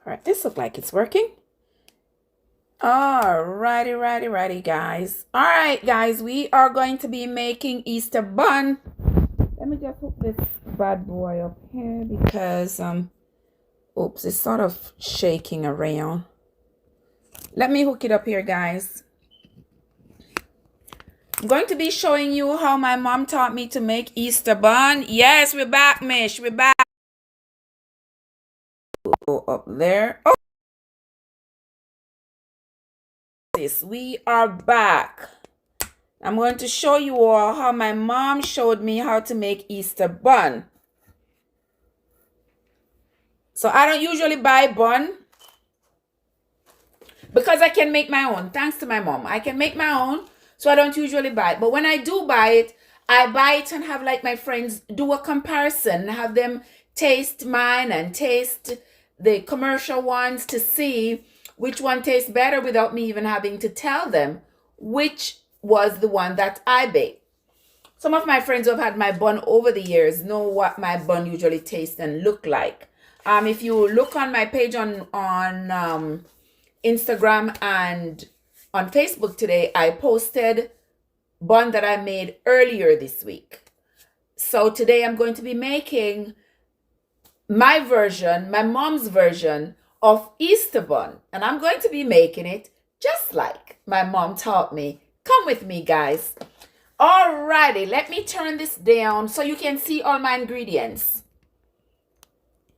All right, this looks like it's working. Righty, guys. All right, guys, we are going to be making Easter bun. Let me just hook this bad boy up here because, oops, it's sort of shaking around. Let me hook it up here, guys. I'm going to be showing you how my mom taught me to make Easter bun. Yes, we're back, Mish. We're back. Go up there. Oh, we are back. I'm going to show you all how my mom showed me how to make Easter bun. So I don't usually buy bun because I can make my own. Thanks to my mom, I can make my own. So I don't usually buy it. But when I do buy it, I buy it and have like my friends do a comparison, have them taste mine and taste the commercial ones to see which one tastes better without me even having to tell them which was the one that I baked. Some of my friends who have had my bun over the years know what my bun usually tastes and look like. If you look on my page on Instagram and on Facebook today, I posted bun that I made earlier this week. So today I'm going to be making my version, my mom's version of Easter bun. And I'm going to be making it just like my mom taught me. Come with me, guys. Alrighty, let me turn this down so you can see all my ingredients.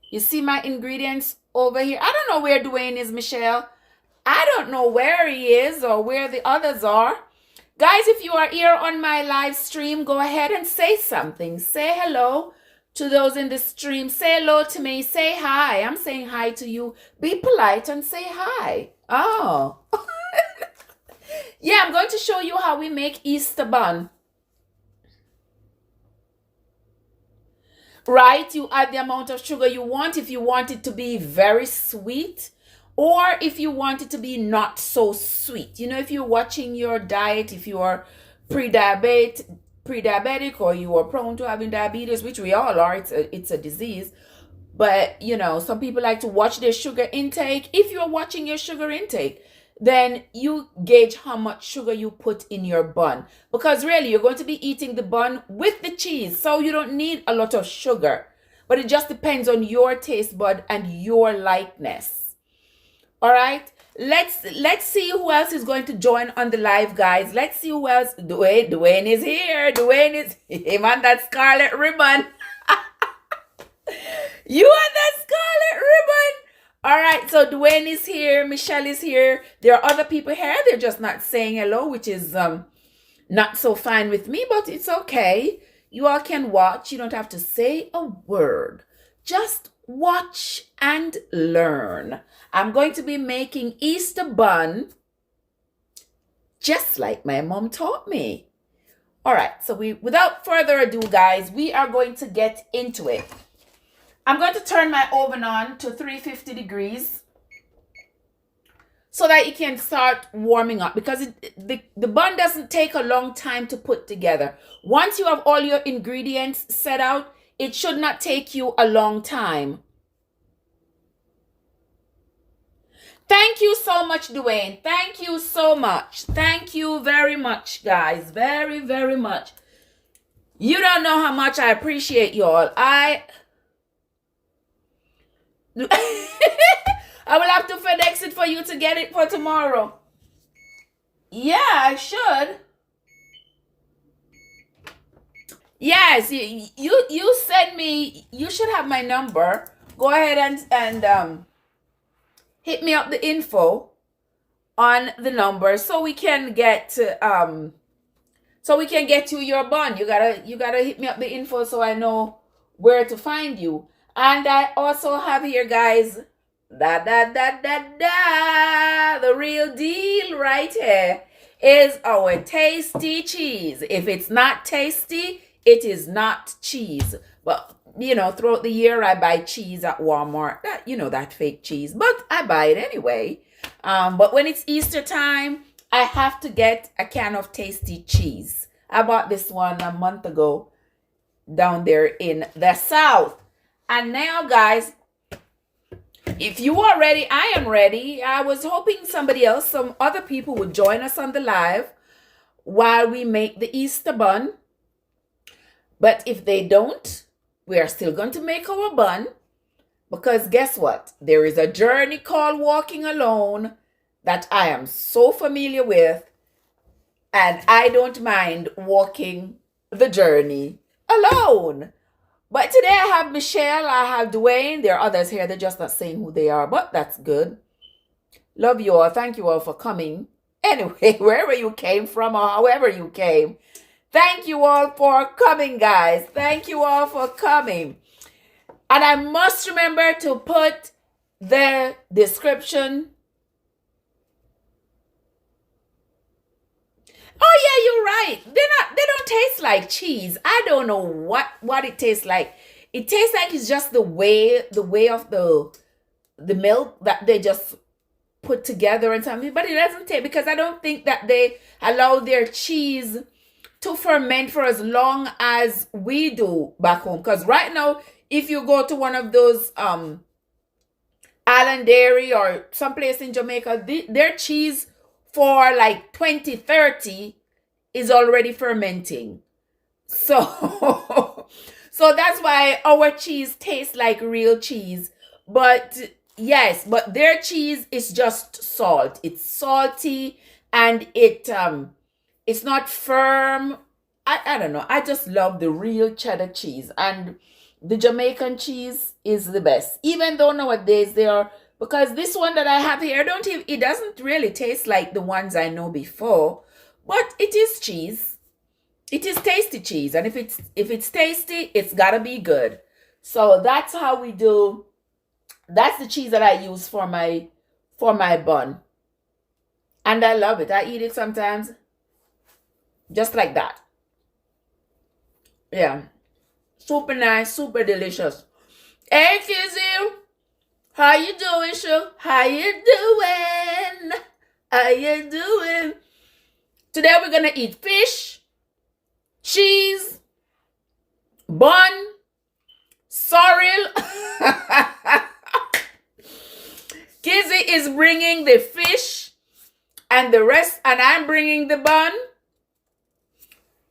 You see my ingredients over here? I don't know where Dwayne is, Michelle. I don't know where he is or where the others are. Guys, if you are here on my live stream, go ahead and say something. Say hello to those in the stream. Say hello to me. Say hi. I'm saying hi to you. Be polite and say hi. Oh. Yeah, I'm going to show you how we make Easter bun. Right? You add the amount of sugar you want. If you want it to be very sweet, or if you want it to be not so sweet. You know, if you're watching your diet, if you are pre-diabetic or you are prone to having diabetes, which we all are, it's a disease. But, you know, some people like to watch their sugar intake. If you're watching your sugar intake, then you gauge how much sugar you put in your bun. Because really, you're going to be eating the bun with the cheese. So you don't need a lot of sugar. But it just depends on your taste bud and your likeness. All right, let's see who else is going to join on the live, guys. Let's see who else. Dwayne is here. Dwayne is him on that scarlet ribbon. You on that scarlet ribbon. All right, so Dwayne is here. Michelle is here. There are other people here. They're just not saying hello, which is not so fine with me, but it's okay. You all can watch. You don't have to say a word. Just watch and learn. I'm going to be making Easter bun just like my mom taught me. All right, so without further ado, guys, we are going to get into it. I'm going to turn my oven on to 350 degrees so that it can start warming up, because the bun doesn't take a long time to put together. Once you have all your ingredients set out, it should not take you a long time. Thank you so much, Dwayne. Thank you so much. Thank you very much, guys. Very, very much. You don't know how much I appreciate y'all. I will have to FedEx it for you to get it for tomorrow. Yeah, I should. Yes, you send me. You should have my number. Go ahead and hit me up the info on the number so we can get you your bun. You gotta hit me up the info so I know where to find you. And I also have here, guys, the real deal right here is our tasty cheese. If it's not tasty, it is not cheese. But you know, throughout the year, I buy cheese at Walmart. That fake cheese, but I buy it anyway. But when it's Easter time, I have to get a can of tasty cheese. I bought this one a month ago down there in the South. And now, guys, If you are ready, I am ready. I was hoping some other people would join us on the live while we make the Easter bun. But if they don't, we are still going to make our bun. Because guess what? There is a journey called walking alone that I am so familiar with. And I don't mind walking the journey alone. But today I have Michelle, I have Dwayne. There are others here. They're just not saying who they are, but that's good. Love you all. Thank you all for coming. Anyway, wherever you came from or however you came, thank you all for coming, guys. Thank you all for coming. And I must remember to put the description. Oh yeah, you're right. They don't taste like cheese. I don't know what it tastes like. It tastes like it's just the way of the milk that they just put together and something, but it doesn't taste, because I don't think that they allow their cheese to ferment for as long as we do back home. Because right now, if you go to one of those Island Dairy or someplace in Jamaica, their cheese for like 2030 is already fermenting. So so that's why our cheese tastes like real cheese. But yes, but their cheese is just salt. It's salty and it's not firm. I don't know. I just love the real cheddar cheese, and the Jamaican cheese is the best. Even though nowadays they are, because this one that I have here, it doesn't really taste like the ones I know before, but it is cheese. It is tasty cheese, and if it's tasty, it's gotta be good. So that's how we do. That's the cheese that I use for my bun, and I love it. I eat it sometimes just like that. Yeah, super nice, super delicious. Hey, Kizzy. How you doing, Shu? How you doing? How you doing? Today we're gonna eat fish, cheese, bun, sorrel. Kizzy is bringing the fish and the rest, and I'm bringing the bun.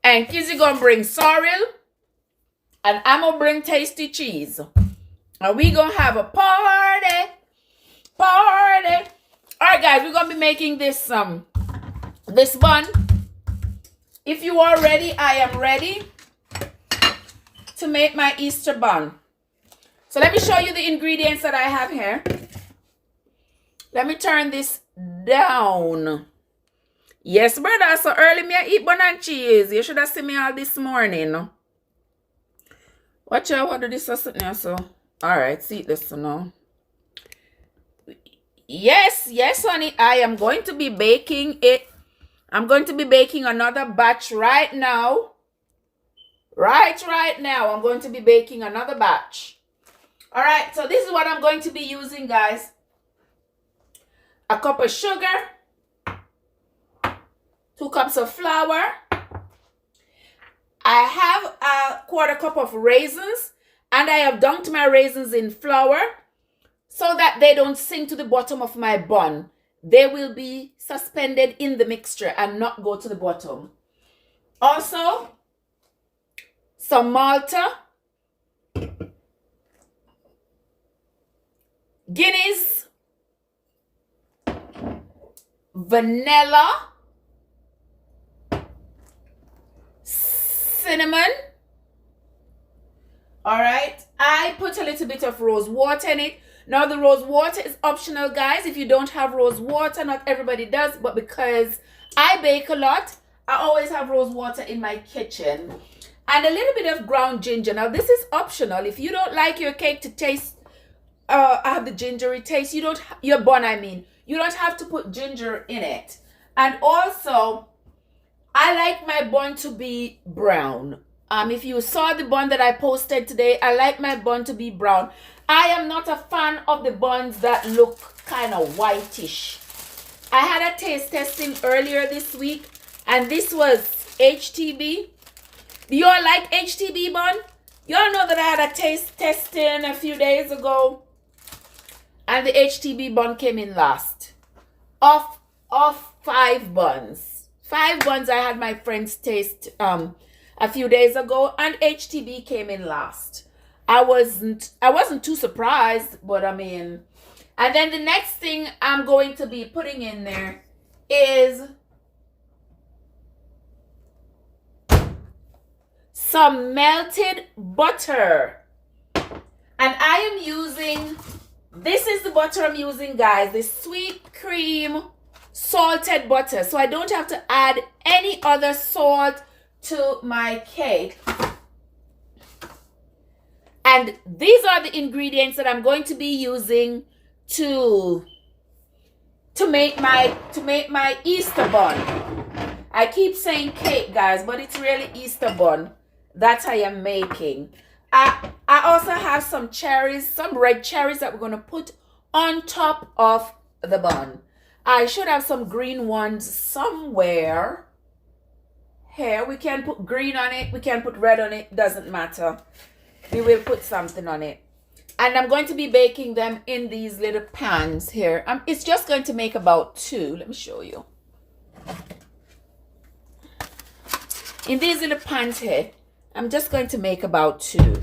And Kizzy gonna bring sorrel, and I'm gonna bring tasty cheese. And we gonna have a party. All right, guys, we're gonna be making this bun. If you are ready, I am ready to make my Easter bun. So let me show you the ingredients that I have here. Let me turn this down. Yes, brother, so early me I eat bun and cheese. You should have seen me all this morning. Watch out, what do this now, so. Alright, see this now. Yes, honey. I am going to be baking it. I'm going to be baking another batch right now. Right now. I'm going to be baking another batch. Alright, so this is what I'm going to be using, guys. A cup of sugar. 2 cups of flour. I have a 1/4 cup of raisins. And I have dunked my raisins in flour so that they don't sink to the bottom of my bun. They will be suspended in the mixture and not go to the bottom. Also, some Malta, Guinness, vanilla, cinnamon. All right, I put a little bit of rose water in it. Now the rose water is optional, guys. If you don't have rose water, not everybody does, but because I bake a lot, I always have rose water in my kitchen. And a little bit of ground ginger. Now this is optional. If you don't like your cake to taste, have the gingery taste, your bun, I mean, you don't have to put ginger in it. And also, I like my bun to be brown. If you saw the bun that I posted today, I like my bun to be brown. I am not a fan of the buns that look kind of whitish. I had a taste testing earlier this week, and this was HTB. Do you all like HTB bun? You all know that I had a taste testing a few days ago, and the HTB bun came in last. Of 5 buns. 5 buns I had my friends taste a few days ago, and HTB came in last. I wasn't too surprised, but I mean, and then the next thing I'm going to be putting in there is some melted butter. And I am using, this is the butter I'm using, guys, the sweet cream salted butter. So I don't have to add any other salt to my cake. And these are the ingredients that I'm going to be using to make my Easter bun. I keep saying cake, guys, but it's really Easter bun that I am making. I also have some cherries, some red cherries that we're going to put on top of the bun. I should have some green ones somewhere. Here, we can put green on it, we can put red on it, doesn't matter. We will put something on it. And I'm going to be baking them in these little pans here. It's just going to make about 2. Let me show you. In these little pans here, I'm just going to make about 2.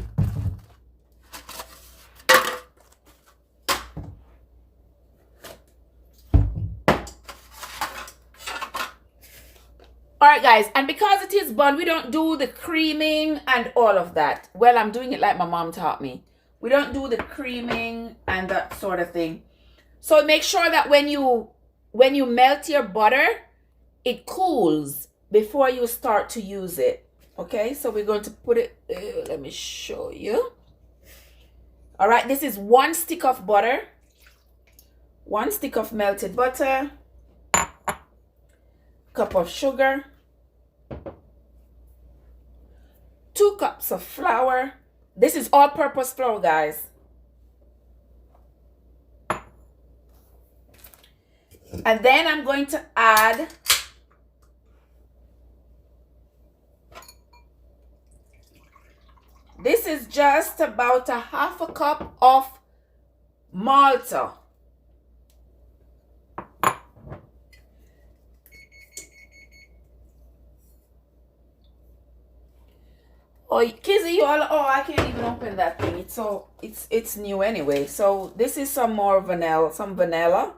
Alright guys, and because it is bun, we don't do the creaming and all of that. Well, I'm doing it like my mom taught me. We don't do the creaming and that sort of thing. So make sure that when you melt your butter, it cools before you start to use it. Okay, so we're going to put it, let me show you. Alright, this is 1 stick of butter, 1 stick of melted butter, cup of sugar, 2 cups of flour. This is all-purpose flour, guys. And then I'm going to add this is just about 1/2 cup of Malta. Oh, Kizzy, you all, oh, I can't even open that thing. It's new anyway. So this is some more vanilla, some vanilla.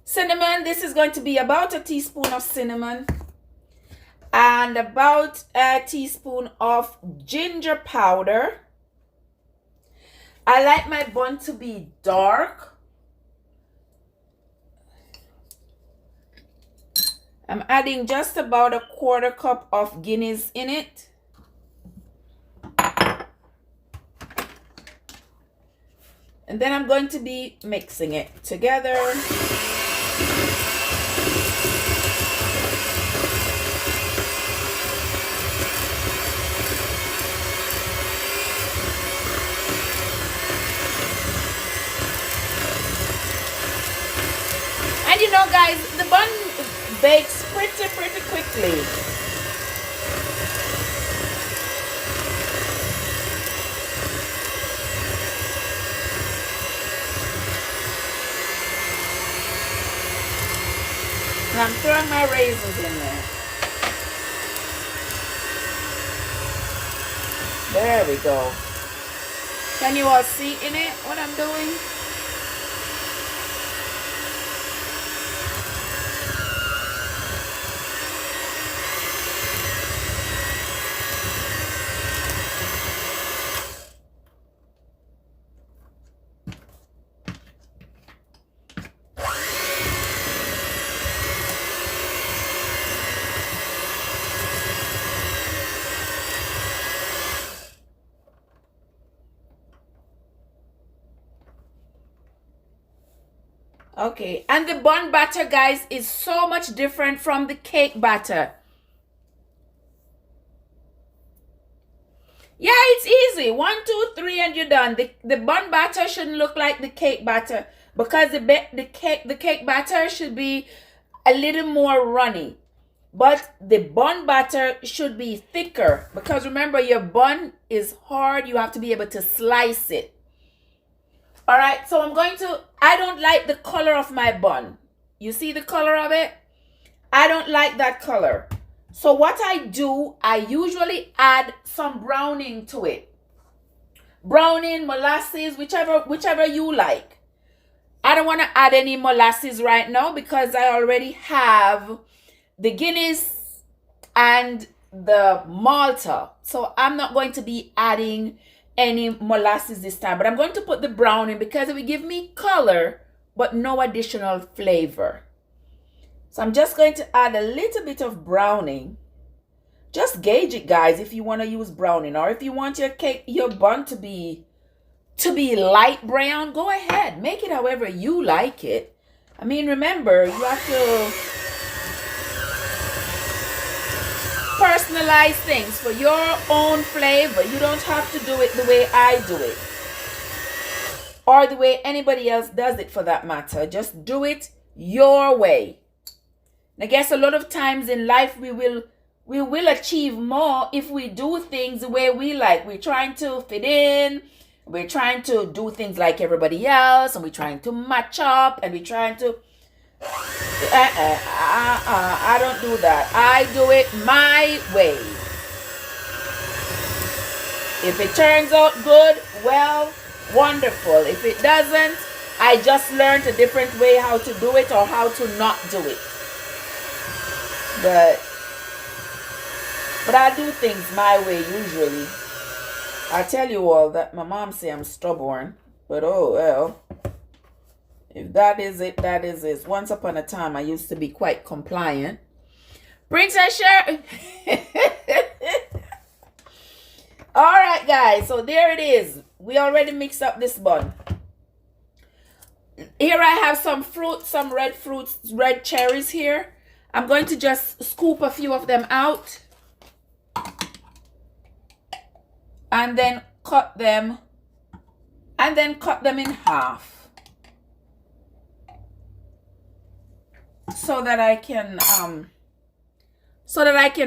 Cinnamon, this is going to be about a teaspoon of cinnamon. And about a teaspoon of ginger powder. I like my bun to be dark. I'm adding just about a 1/4 cup of Guinness in it. And then I'm going to be mixing it together. And you know, guys, the bun bakes pretty quickly. And I'm throwing my raisins in there. There we go. Can you all see in it what I'm doing? Okay, and the bun batter, guys, is so much different from the cake batter. Yeah, it's easy. 1, 2, 3, and you're done. The bun batter shouldn't look like the cake batter because the cake batter should be a little more runny. but the bun batter should be thicker because remember your bun is hard. You have to be able to slice it. All right, so I don't like the color of my bun. You see the color of it? I don't like that color. So what I do, I usually add some browning to it. Browning, molasses, whichever you like. I don't want to add any molasses right now because I already have the Guinness and the Malta. So I'm not going to be adding any molasses this time. But I'm going to put the browning because it will give me color but no additional flavor. So I'm just going to add a little bit of browning. Just gauge it, guys, if you want to use browning. Or if you want your bun to be light brown, go ahead. Make it however you like it. I mean, remember, you have to personalize things for your own flavor. You don't have to do it the way I do it. Or the way anybody else does it for that matter. Just do it your way. I guess a lot of times in life we will achieve more if we do things the way we like. We're trying to fit in. We're trying to do things like everybody else. And we're trying to match up. And we're trying to... I don't do that. I do it my way. If it turns out good, well, wonderful. If it doesn't, I just learned a different way how to do it or how to not do it. But I do things my way usually. I tell you all that my mom say I'm stubborn. But oh well. If that is it, that is it. Once upon a time I used to be quite compliant. Princess Sher. Alright guys, so there it is. We already mixed up this bun. Here I have some fruit, some red fruits, red cherries here. I'm going to just scoop a few of them out. And then cut them. And then cut them in half. So that I can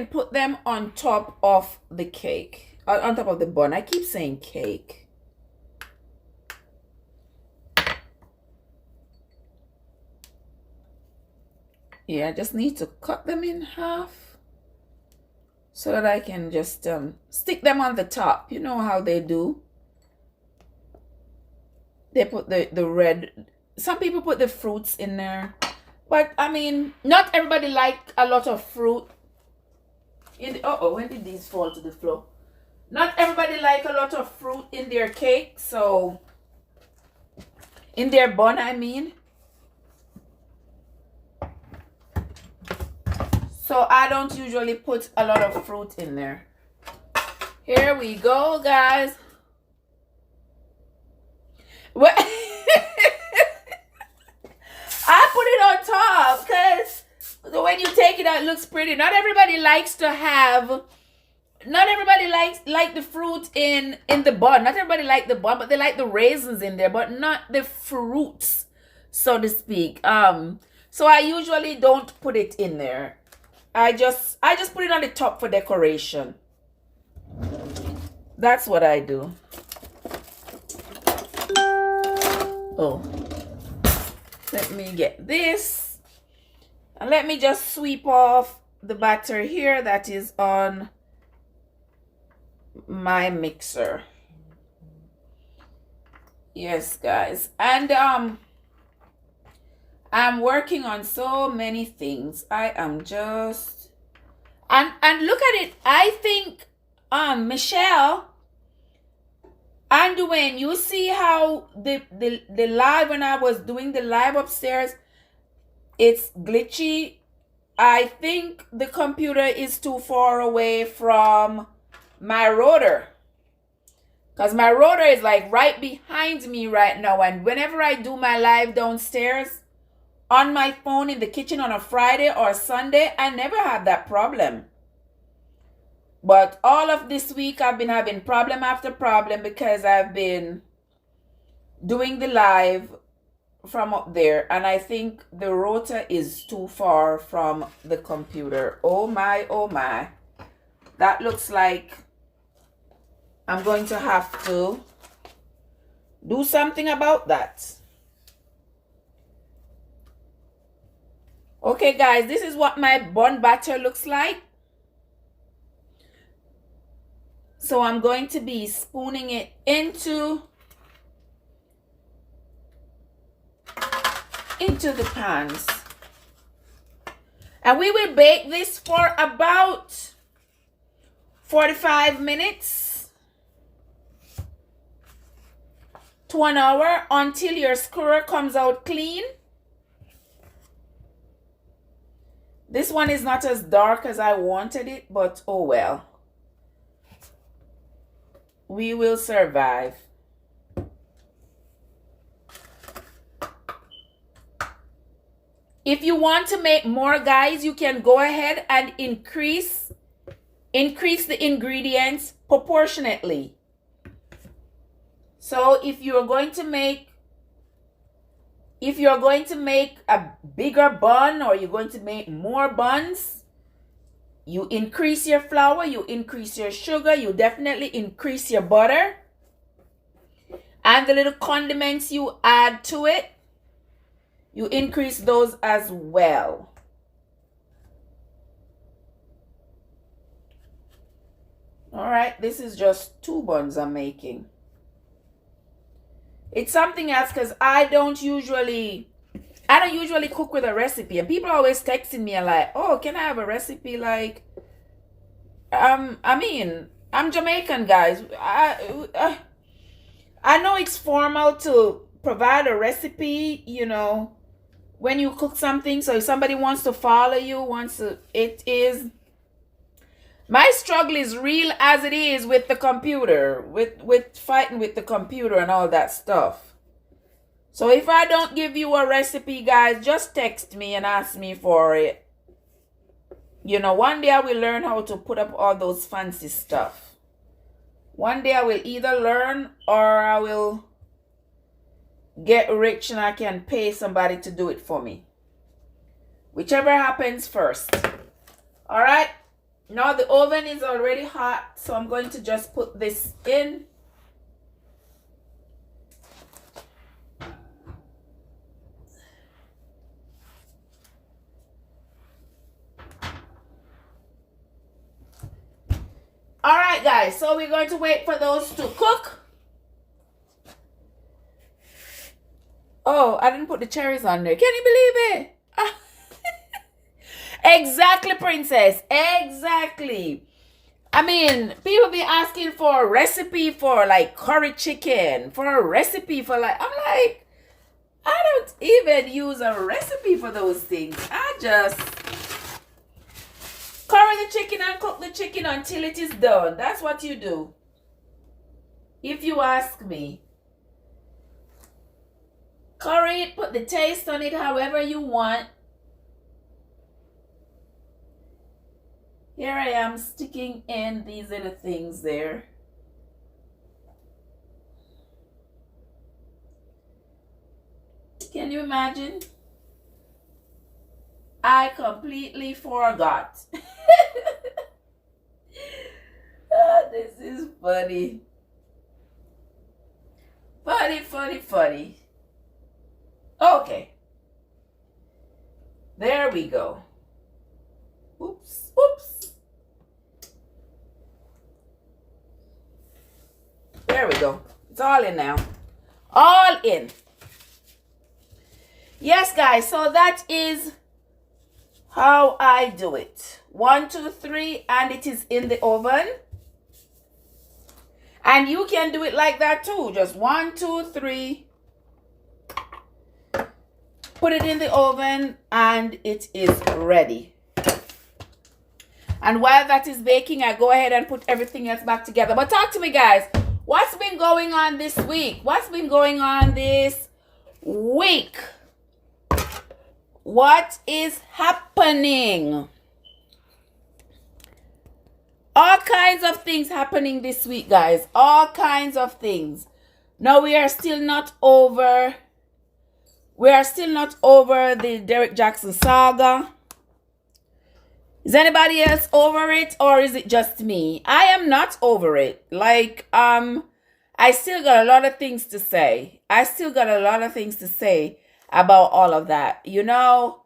put them on top of the cake. On top of the bun. I keep saying cake. Yeah, I just need to cut them in half so that I can just stick them on the top. You know how they do. They put the red. Some people put the fruits in there. But, I mean, not everybody like a lot of fruit. When did these fall to the floor? Not everybody like a lot of fruit in their cake. So, in their bun, I mean. So I don't usually put a lot of fruit in there. Here we go, guys. Well, I put it on top because when you take it out, it looks pretty. Not everybody likes to have. Not everybody like the fruit in the bun. Not everybody like the bun, but they like the raisins in there, but not the fruits, so to speak. So I usually don't put it in there. I just put it on the top for decoration. That's what I do. Oh, let me get this. And let me just sweep off the batter here that is on my mixer. Yes, guys. And I'm working on so many things. I am just and look at it. I think Michelle and Dwayne, you see how the live, when I was doing the live upstairs, it's glitchy. I think the computer is too far away from my rotor. Because my rotor is like right behind me right now. And whenever I do my live downstairs on my phone in the kitchen on a Friday or Sunday, I never have that problem. But all of this week, I've been having problem after problem because I've been doing the live from up there, and I think the rotor is too far from the computer. Oh my, oh my. That looks like I'm going to have to do something about that. Okay, guys, this is what my bun batter looks like. So I'm going to be spooning it into the pans. And we will bake this for about 45 minutes to an hour until your skewer comes out clean. This one is not as dark as I wanted it, but oh well. We will survive. If you want to make more, guys, you can go ahead and increase the ingredients proportionately. So if you're going to make a bigger bun, or you're going to make more buns, you increase your flour, you increase your sugar, you definitely increase your butter, and the little condiments you add to it, you increase those as well. All right, this is just 2 buns I'm making. It's something else because I don't usually cook with a recipe, and people are always texting me and like, oh, can I have a recipe? Like, I mean, I'm Jamaican, guys. I know it's formal to provide a recipe, you know, when you cook something. So if somebody wants to follow you, it is. My struggle is real as it is with the computer, with fighting with the computer and all that stuff. So if I don't give you a recipe, guys, just text me and ask me for it. You know, one day I will learn how to put up all those fancy stuff. One day I will either learn or I will get rich and I can pay somebody to do it for me. Whichever happens first. All right. Now the oven is already hot, so I'm going to just put this in. All right, guys, so we're going to wait for those to cook. Oh, I didn't put the cherries on there. Can you believe it? Exactly, princess. Exactly. I mean, people be asking for a recipe for like curry chicken, for a recipe for like, I'm like, I don't even use a recipe for those things. I just curry the chicken and cook the chicken until it is done. That's what you do. If you ask me. Curry it, put the taste on it however you want. Here I am sticking in these little things there. Can you imagine? I completely forgot. Oh, this is funny. Funny. Okay. There we go. Oops. There we go. It's all in now. All in. Yes, guys. So that is how I do it. 1, 2, 3, and it is in the oven. And you can do it like that too. Just 1, 2, 3. Put it in the oven and it is ready. And while that is baking, I go ahead and put everything else back together. But talk to me, guys. What's been going on this week? What's been going on this week? What is happening? All kinds of things happening this week, guys. All kinds of things. Now, we are still not over We are still not over the Derek Jackson saga. Is anybody else over it, or is it just me? I am not over it. Like, I still got a lot of things to say. I still got a lot of things to say about all of that. You know,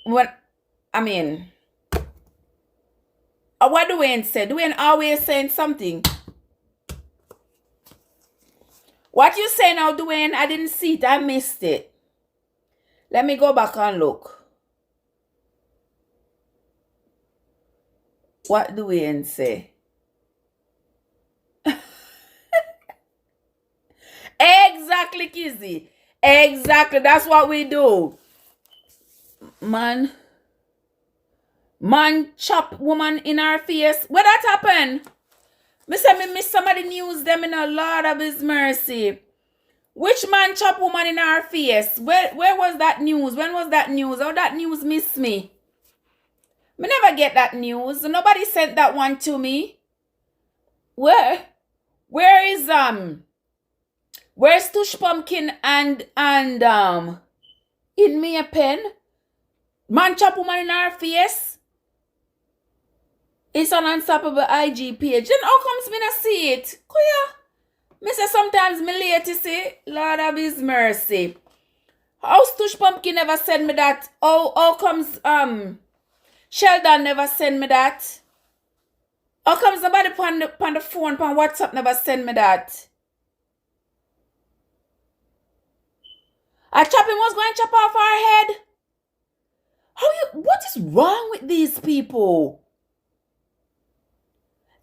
what Dwayne said. Dwayne always saying something. What you say now, Dwayne? I didn't see it. I missed it. Let me go back and look. What Dwayne say? Exactly, Kizzy. Exactly. That's what we do. Man chop woman in her face. Where that happen? Me say me miss some of the news them in a Lord of His mercy. Which man chop woman in her face? Where was that news? When was that news? Oh, that news miss me. Me never get that news. Nobody sent that one to me. Where's Tush Pumpkin and in me a pen? Man chop woman in her face? It's on Unstoppable IG page. Then how comes me not see it? Kuya. Me say sometimes me late to see. Lord of His mercy. How Tush Pumpkin never send me that? How comes Sheldon never send me that? How comes nobody on the phone, on WhatsApp never send me that? A chopping was going to chop off our head? What is wrong with these people?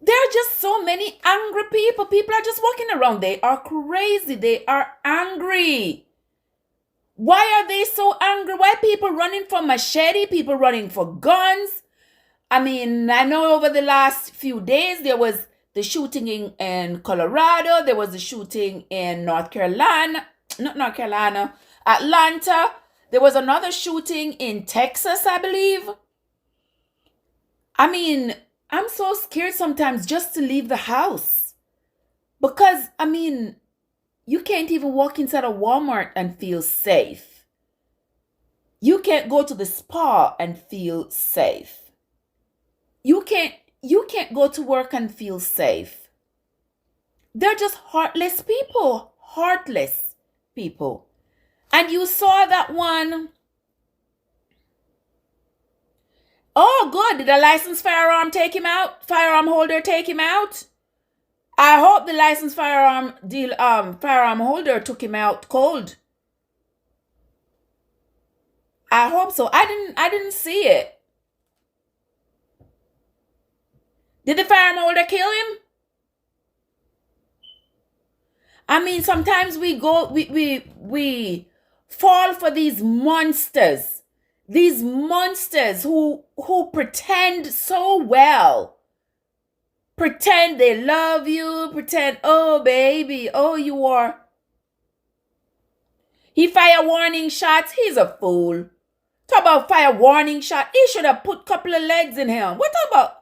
There are just so many angry people. People are just walking around. They are crazy. They are angry. Why are they so angry? Why people running for machete? People running for guns? I mean, I know over the last few days there was the shooting in Colorado. There was the shooting in Atlanta. There was another shooting in Texas, I believe. I mean, I'm so scared sometimes just to leave the house. Because, I mean, you can't even walk inside a Walmart and feel safe. You can't go to the spa and feel safe. You can't go to work and feel safe. They're just heartless people. Heartless people. And you saw that one. Oh, good. Did a licensed firearm take him out? Firearm holder take him out? I hope the licensed firearm holder took him out cold. I hope so. I didn't see it. Did the firearm holder kill him? I mean, sometimes we fall for these monsters. These monsters who pretend so well. Pretend they love you. Pretend, oh, baby, oh, you are. He fire warning shots. He's a fool. Talk about fire warning shot. He should have put a couple of legs in him. What about?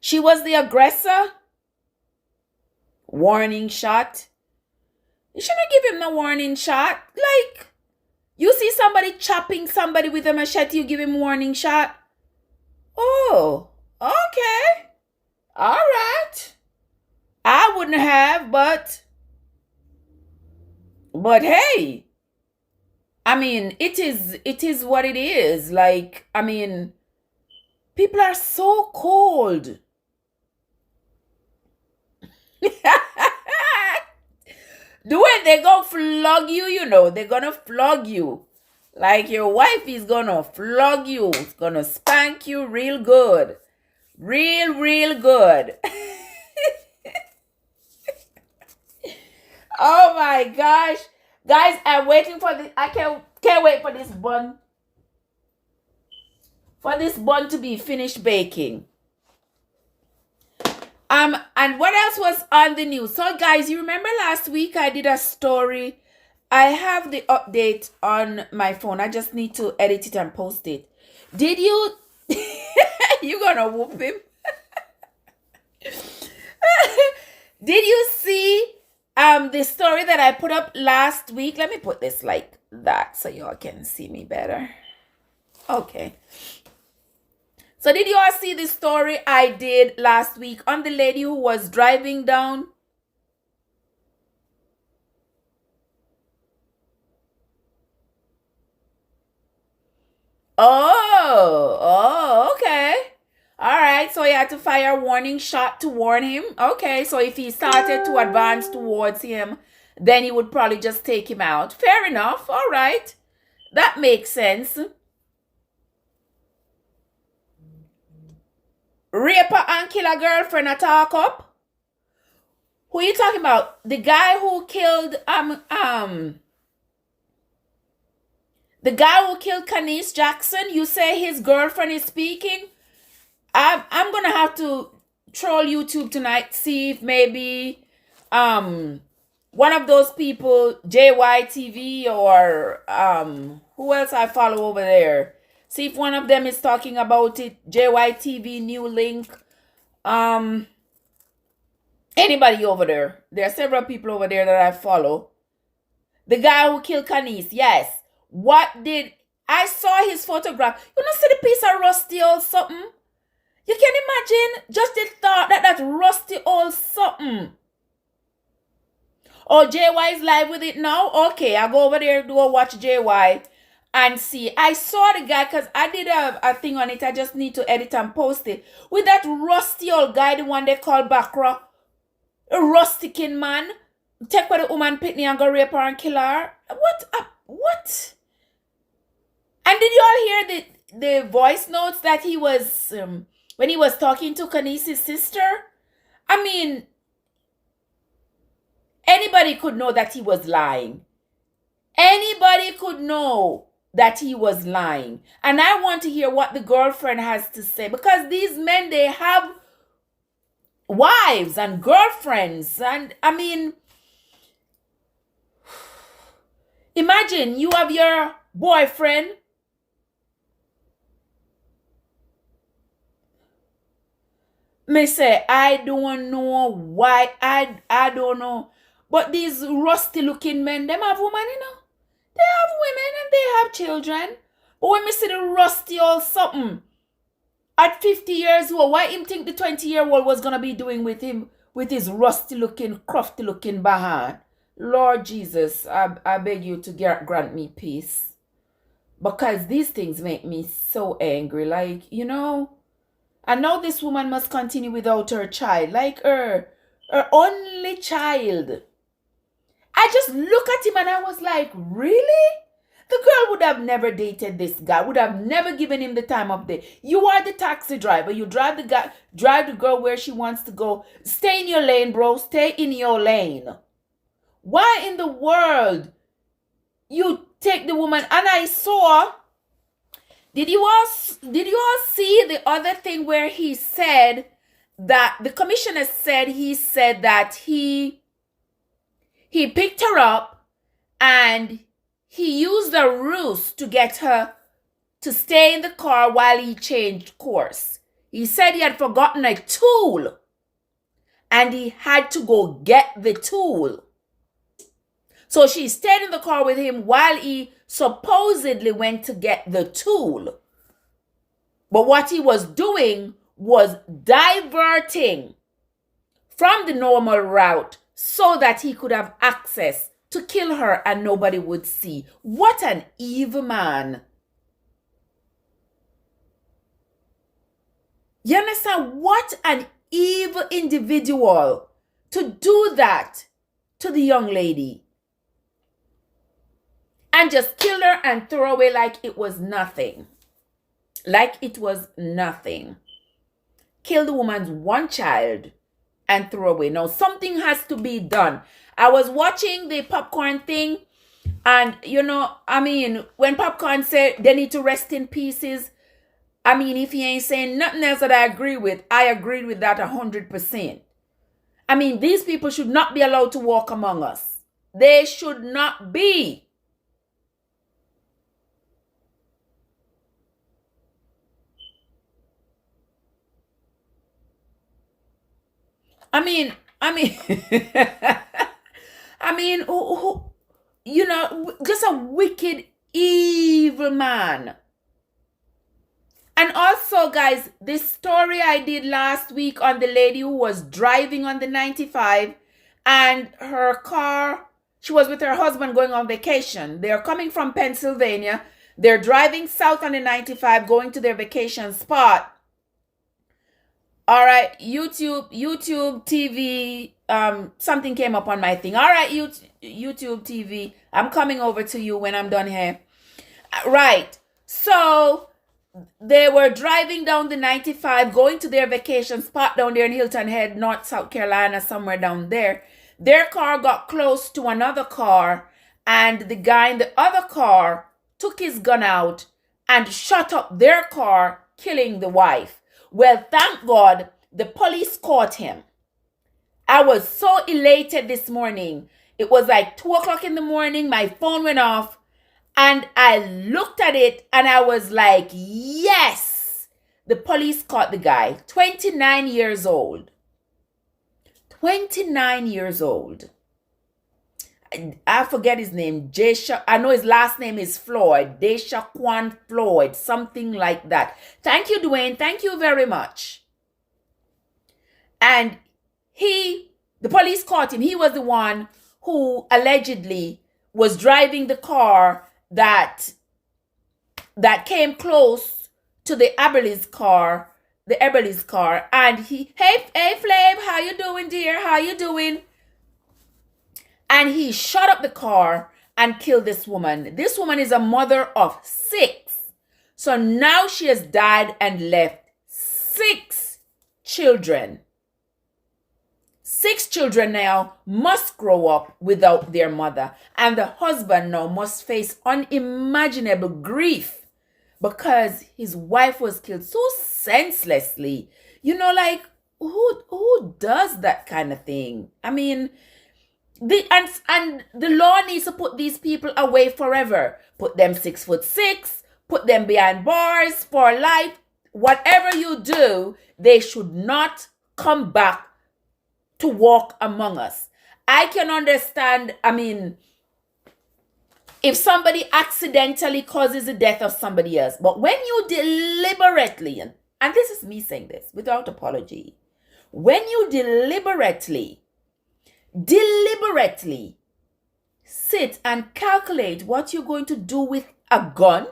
She was the aggressor. Warning shot. You shouldn't give him no warning shot. Like, you see somebody chopping somebody with a machete, you give him warning shot. Oh, okay. All right. I wouldn't have, but hey. I mean, it is what it is. Like, I mean, people are so cold. Do it, they're gonna flog you, you know. They're gonna flog you. Like your wife is gonna flog you. It's gonna spank you real good. Real good. Oh my gosh. Guys, I'm waiting for this. I can't wait for this bun. For this bun to be finished baking. And what else was on the news? So guys, you remember last week I did a story. I have the update on my phone. I just need to edit it and post it. Did you? You gonna whoop him? Did you see The story that I put up last week, let me put this like that so y'all can see me better. Okay. So did you all see the story I did last week on the lady who was driving down? Okay. All right, so he had to fire a warning shot to warn him. Okay, so if he started to advance towards him, then he would probably just take him out. Fair enough. All right. That makes sense. Raper and kill a girlfriend a talk up? Who are you talking about? The guy who killed the guy who killed Kanice Jackson? You say his girlfriend is speaking? I'm gonna have to troll YouTube tonight, see if maybe one of those people, JYTV or who else I follow over there. See if one of them is talking about it. JYTV, New Link, anybody over there. There are several people over there that I follow. The guy who killed Kanice, yes. What did I saw his photograph? You know, see the piece of rusty or something? You can imagine just the thought that rusty old something. Oh, JY is live with it now? Okay, I'll go over there, do a watch JY and see. I saw the guy because I did a thing on it. I just need to edit and post it. With that rusty old guy, the one they call Bakra. A rusty kin man. Take with the woman pitney and go rape her and kill her. What? And did you all hear the voice notes that he was... when he was talking to Kanice's sister? I mean, anybody could know that he was lying. Anybody could know that he was lying. And I want to hear what the girlfriend has to say. Because these men, they have wives and girlfriends. And I mean, imagine you have your boyfriend. Me say, I don't know why. I don't know. But these rusty looking men, them have women, you know. They have women and they have children. But when me see the rusty old something at 50 years old, why him think the 20-year-old was gonna be doing with him with his rusty looking, crufty looking bahan? Lord Jesus, I beg you to grant me peace. Because these things make me so angry. Like, you know. And now this woman must continue without her child. Like her only child. I just look at him and I was like, really? The girl would have never dated this guy. Would have never given him the time of day. You are the taxi driver. You drive the girl where she wants to go. Stay in your lane, bro. Stay in your lane. Why in the world you take the woman? And I saw... Did you all see the other thing where he said that the commissioner said that he picked her up and he used a ruse to get her to stay in the car while he changed course. He said he had forgotten a tool and he had to go get the tool. So she stayed in the car with him while he supposedly went to get the tool. But what he was doing was diverting from the normal route so that he could have access to kill her and nobody would see. What an evil man. You understand? What an evil individual to do that to the young lady. And just kill her and throw away like it was nothing. Like it was nothing. Kill the woman's one child and throw away. Now, something has to be done. I was watching the popcorn thing. And, you know, I mean, when popcorn said they need to rest in pieces. I mean, if he ain't saying nothing else that I agree with, I agreed with that 100%. I mean, these people should not be allowed to walk among us. They should not be. I mean, I mean, just a wicked, evil man. And also, guys, this story I did last week on the lady who was driving on the 95 and her car, she was with her husband going on vacation. They're coming from Pennsylvania. They're driving south on the 95, going to their vacation spot. All right, YouTube TV, something came up on my thing. All right, YouTube TV, I'm coming over to you when I'm done here. Right, so they were driving down the 95, going to their vacation spot down there in Hilton Head, North South Carolina, somewhere down there. Their car got close to another car, and the guy in the other car took his gun out and shot up their car, killing the wife. Well, thank God the police caught him. I was so elated this morning. It was like 2 o'clock in the morning. My phone went off. And I looked at it and I was like, yes, the police caught the guy. 29 years old. 29 years old. I forget his name. I know his last name is Floyd. Deshaquan Floyd. Something like that. Thank you, Dwayne. Thank you very much. And the police caught him. He was the one who allegedly was driving the car that came close to the Eberly's car, and hey Flav, how you doing, dear? How you doing? And he shot up the car and killed this woman. This woman is a mother of 6. So now she has died and left 6 children. 6 children now must grow up without their mother. And the husband now must face unimaginable grief because his wife was killed so senselessly. Like, who does that kind of thing? I mean, the law needs to put these people away forever. Put them 6'6", put them behind bars for life. Whatever you do, they should not come back to walk among us. I can understand, if somebody accidentally causes the death of somebody else, but when you deliberately, and this is me saying this without apology, when you deliberately sit and calculate what you're going to do with a gun,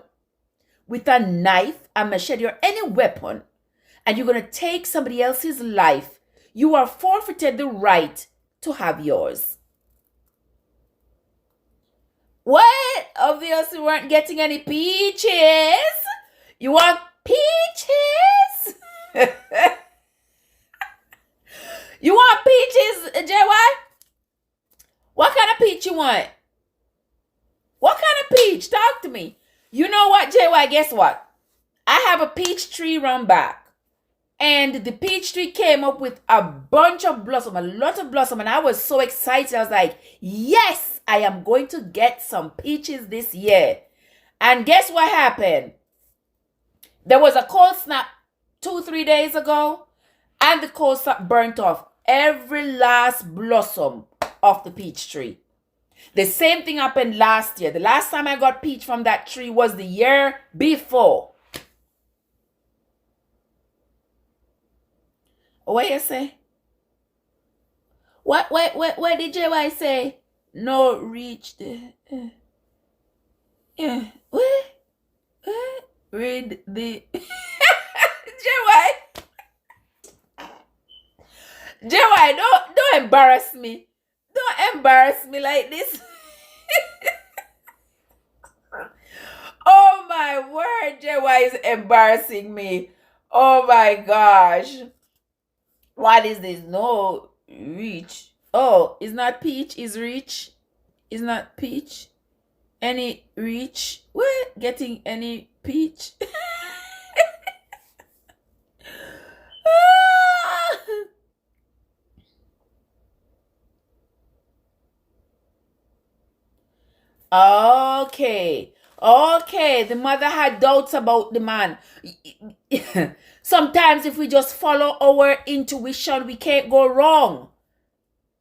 with a knife, a machete, or any weapon, and you're going to take somebody else's life, you are forfeited the right to have yours. What? Obviously, we weren't getting any peaches. You want peaches? You want peaches, JY? What kind of peach you want? What kind of peach? Talk to me. You know what, JY? Guess what? I have a peach tree run back. And the peach tree came up with a bunch of blossom, a lot of blossom. And I was so excited. I was like, yes, I am going to get some peaches this year. And guess what happened? There was a cold snap 2-3 days ago. And the cold snap burnt off every last blossom of the peach tree. The same thing happened last year. The last time I got peach from that tree was the year before. What you say? What did JY say? No, reach the... What? Read the... JY, don't embarrass me. Don't embarrass me like this. Oh my word, JY is embarrassing me. Oh my gosh. What is this? No, reach. Oh, it's not peach, it's reach. It's not peach. Any reach? What? Getting any peach? Okay. The mother had doubts about the man. Sometimes if we just follow our intuition, we can't go wrong.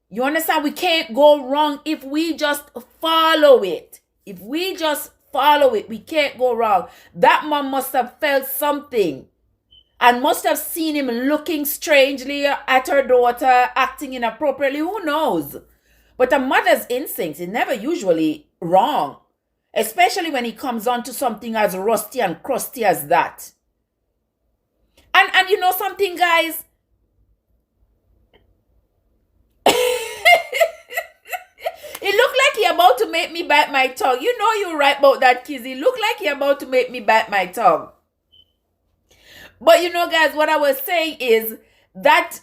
You understand? We can't go wrong if we just follow it. If we just follow it, we can't go wrong. That man must have felt something and must have seen him looking strangely at her daughter, acting inappropriately. Who knows? But a mother's instinct is never usually wrong, especially when it comes on to something as rusty and crusty as that. And you know something, guys? It looked like he about to make me bite my tongue. You know you're right about that, Kizzy. It looked like he about to make me bite my tongue. But you know, guys, what I was saying is that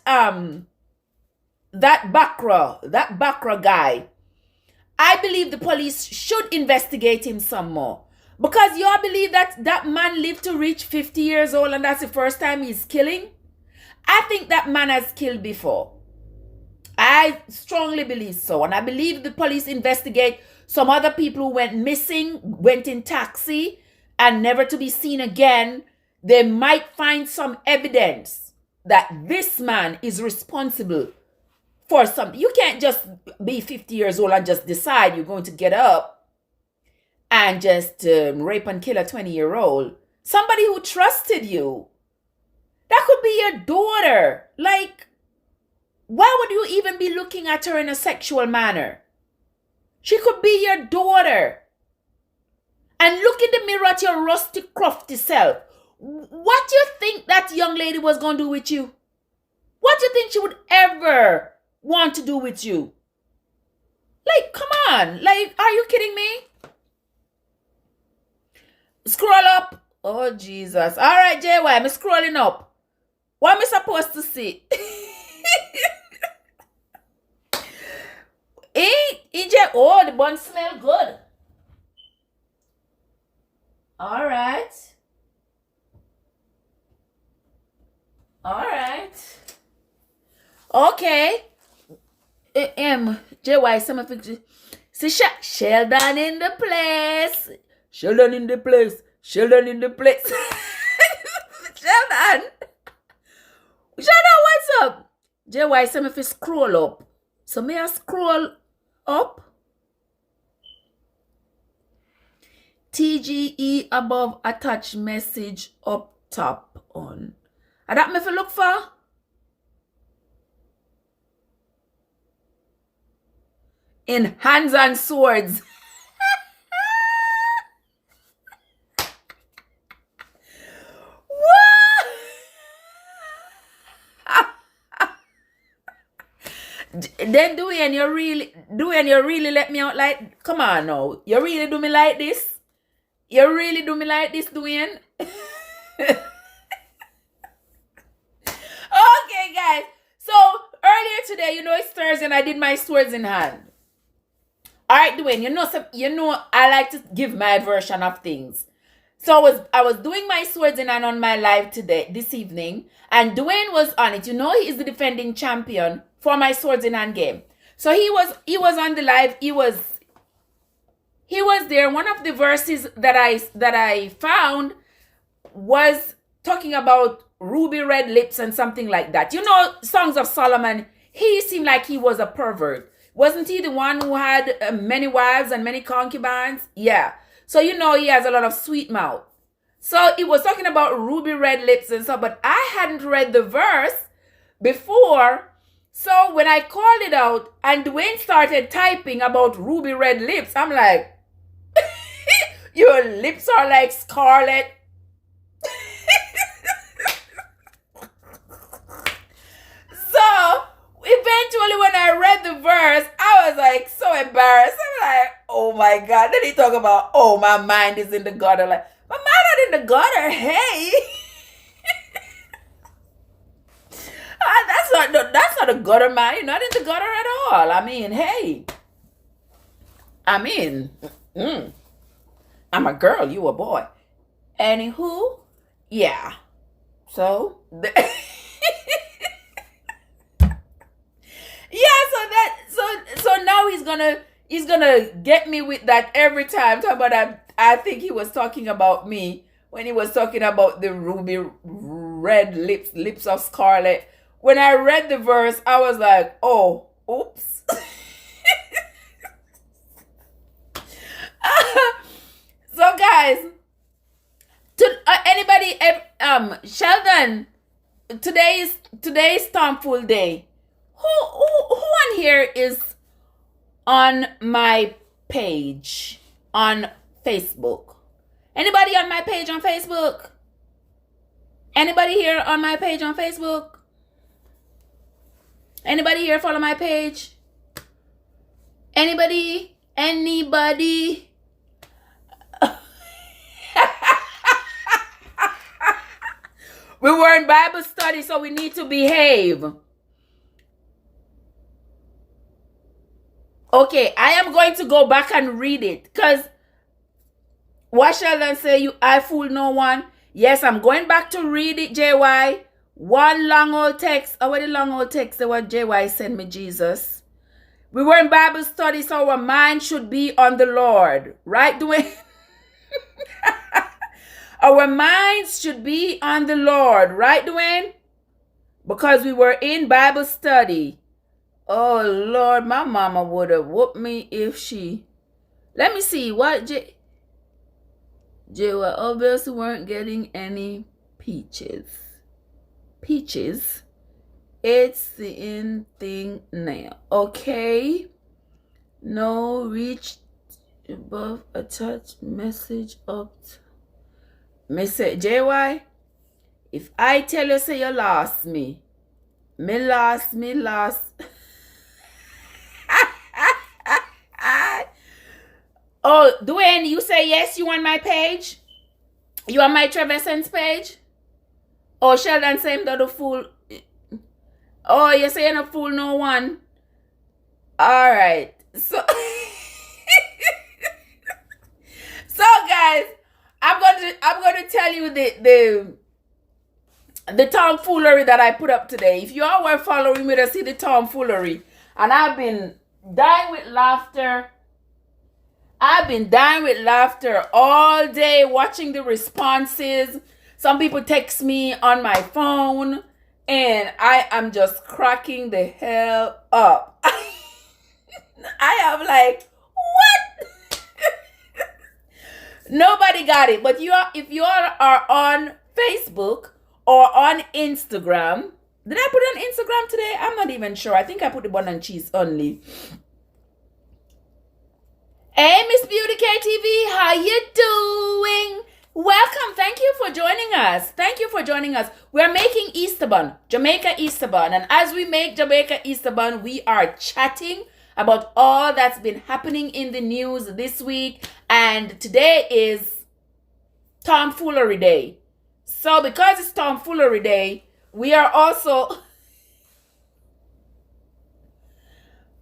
that Bakra guy, I believe the police should investigate him some more. Because y'all believe that that man lived to reach 50 years old and that's the first time he's killing? I think that man has killed before. I strongly believe so. And I believe the police investigate some other people who went missing, went in taxi, and never to be seen again. They might find some evidence that this man is responsible for something. You can't just be 50 years old and just decide you're going to get up and just rape and kill a 20-year-old. Somebody who trusted you. That could be your daughter. Like, why would you even be looking at her in a sexual manner? She could be your daughter. And look in the mirror at your rusty, crufty self. What do you think that young lady was going to do with you? What do you think she would ever want to do with you? Like, come on. Like, are you kidding me? Scroll up. Oh, Jesus. All right, JY, I'm scrolling up. What am I supposed to see? Oh, the bun smell good. All right. All right. Okay. JY, some of it. See, Sheldon in the place. Sheldon in the place. Sheldon in the place. Sheldon. Sheldon, what's up? JY, some of it scroll up. So may I scroll up? TGE above attached message up top on. And that me fi look for? In hands and swords. Then Dwayne, you really let me out like, come on now. You really do me like this? You really do me like this, Dwayne? Okay, guys. So, earlier today, you know it's Thursday and I did my swords in hand. Alright, Dwayne, you know I like to give my version of things. So I was doing my swords in hand on my live this evening, and Dwayne was on it. You know he is the defending champion for my swords in hand game. So he was on the live. He was there. One of the verses that I found was talking about ruby red lips and something like that. You know, Songs of Solomon, he seemed like he was a pervert. Wasn't he the one who had many wives and many concubines? Yeah. So, you know, he has a lot of sweet mouth. So, it was talking about ruby red lips and stuff, but I hadn't read the verse before. So, when I called it out and Dwayne started typing about ruby red lips, I'm like, your lips are like scarlet. So, eventually when I read the verse, I was like so embarrassed. I'm like, oh my God. Then he talk about, oh, my mind is in the gutter. Like, my mind not in the gutter. Hey. That's not a gutter, man. You're not in the gutter at all. I mean, hey. I'm a girl. You a boy. Anywho, yeah. So, so now he's gonna get me with that every time. Talk about that. I think he was talking about me when he was talking about the ruby red lips of scarlet. When I read the verse, I was like, oh, Oops. So guys, anybody, Sheldon, today's Tomful Day. Who on here is on my page on Facebook? Anybody on my page on Facebook? Anybody here on my page on Facebook? Anybody here follow my page? Anybody? We were in Bible study, so we need to behave. Okay, I am going to go back and read it. Because what shall I say? I fool no one. Yes, I'm going back to read it, JY. One long old text. Oh, what the long old text that what JY sent me, Jesus. We were in Bible study, so our mind should be on the Lord. Right, Dwayne? Our minds should be on the Lord. Right, Dwayne? Because we were in Bible study. Oh, Lord, my mama would have whooped me if she... Let me see. What, JY obviously weren't getting any peaches. Peaches. It's the in thing now. Okay. No, reach above, attach message up. Message JY. If I tell you say you lost me. Me lost. Oh, Dwayne, you say yes, you on my page? You on my Trevesen's page? Oh, Sheldon say him the fool. Oh, you say you're not fool no one. Alright. So So guys, I'm going to tell you the tomfoolery that I put up today. If you all were following me to see the tomfoolery, and I've been dying with laughter. I've been dying with laughter all day watching the responses. Some people text me on my phone, and I am just cracking the hell up. I am like, what? Nobody got it. But if you all are on Facebook or on Instagram, did I put it on Instagram today? I'm not even sure. I think I put the bun and cheese only. Hey, Miss Beauty KTV, how you doing? Welcome. Thank you for joining us. We're making Easter Bun, Jamaica Easter Bun. And as we make Jamaica Easter Bun, we are chatting about all that's been happening in the news this week. And today is Tomfoolery Day. So because it's Tomfoolery Day, we are also...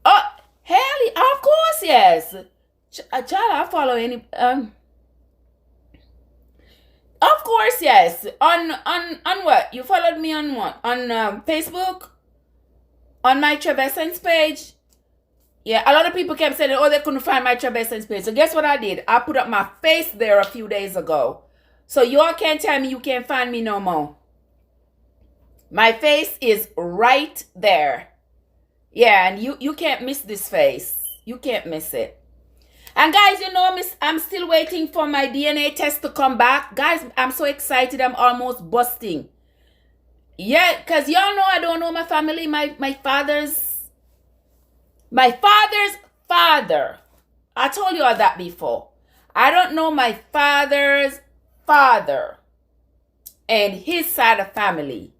Oh, hell, of course, yes. Child, I follow any... Of course, yes. On what? You followed me on what? On Facebook? On my Trevesen's page? Yeah, a lot of people kept saying, oh, they couldn't find my Trevesen's page. So guess what I did? I put up my face there a few days ago. So you all can't tell me you can't find me no more. My face is right there. Yeah, and you can't miss this face. You can't miss it. And guys, you know, I'm still waiting for my DNA test to come back. Guys, I'm so excited. I'm almost busting. Yeah, because y'all know I don't know my family. My father's father. I told you all that before. I don't know my father's father and his side of family.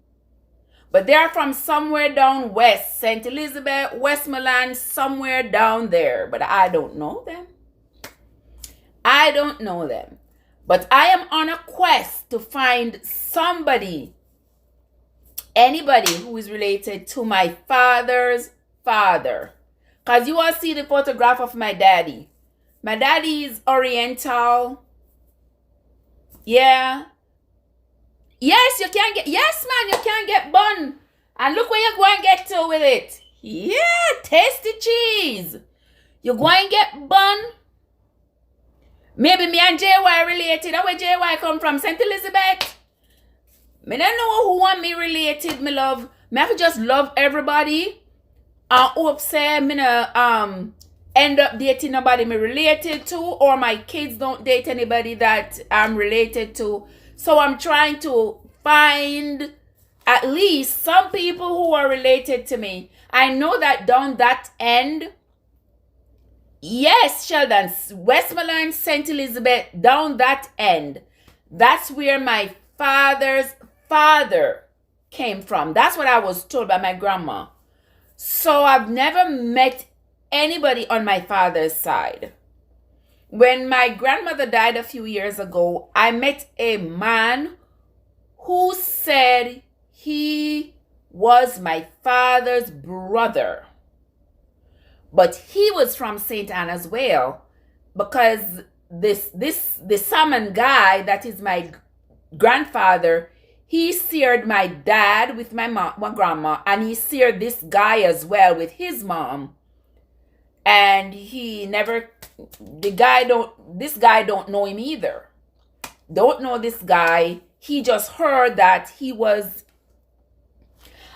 But they're from somewhere down west. St. Elizabeth, Westmoreland, somewhere down there. But I don't know them. I don't know them. But I am on a quest to find somebody, anybody who is related to my father's father. Because you all see the photograph of my daddy. My daddy is Oriental. Yeah. Yes, you can get, yes, man, you can get bun. And look where you're going to get to with it. Yeah, tasty cheese. You're going to get bun. Maybe me and JY related. Where JY come from? St. Elizabeth? Me don't know who want me related, me love. Me have to just love everybody. I hope say me no end up dating nobody me related to, or my kids don't date anybody that I'm related to. So I'm trying to find at least some people who are related to me. I know that down that end, yes, Sheldon, Westmoreland, St. Elizabeth, down that end, that's where my father's father came from. That's what I was told by my grandma. So I've never met anybody on my father's side. When my grandmother died a few years ago, I met a man who said he was my father's brother. But he was from St. Anne as well, because the salmon guy that is my grandfather, he seared my dad with my grandma, and he seared this guy as well with his mom. And this guy don't know him either. Don't know this guy. He just heard that he was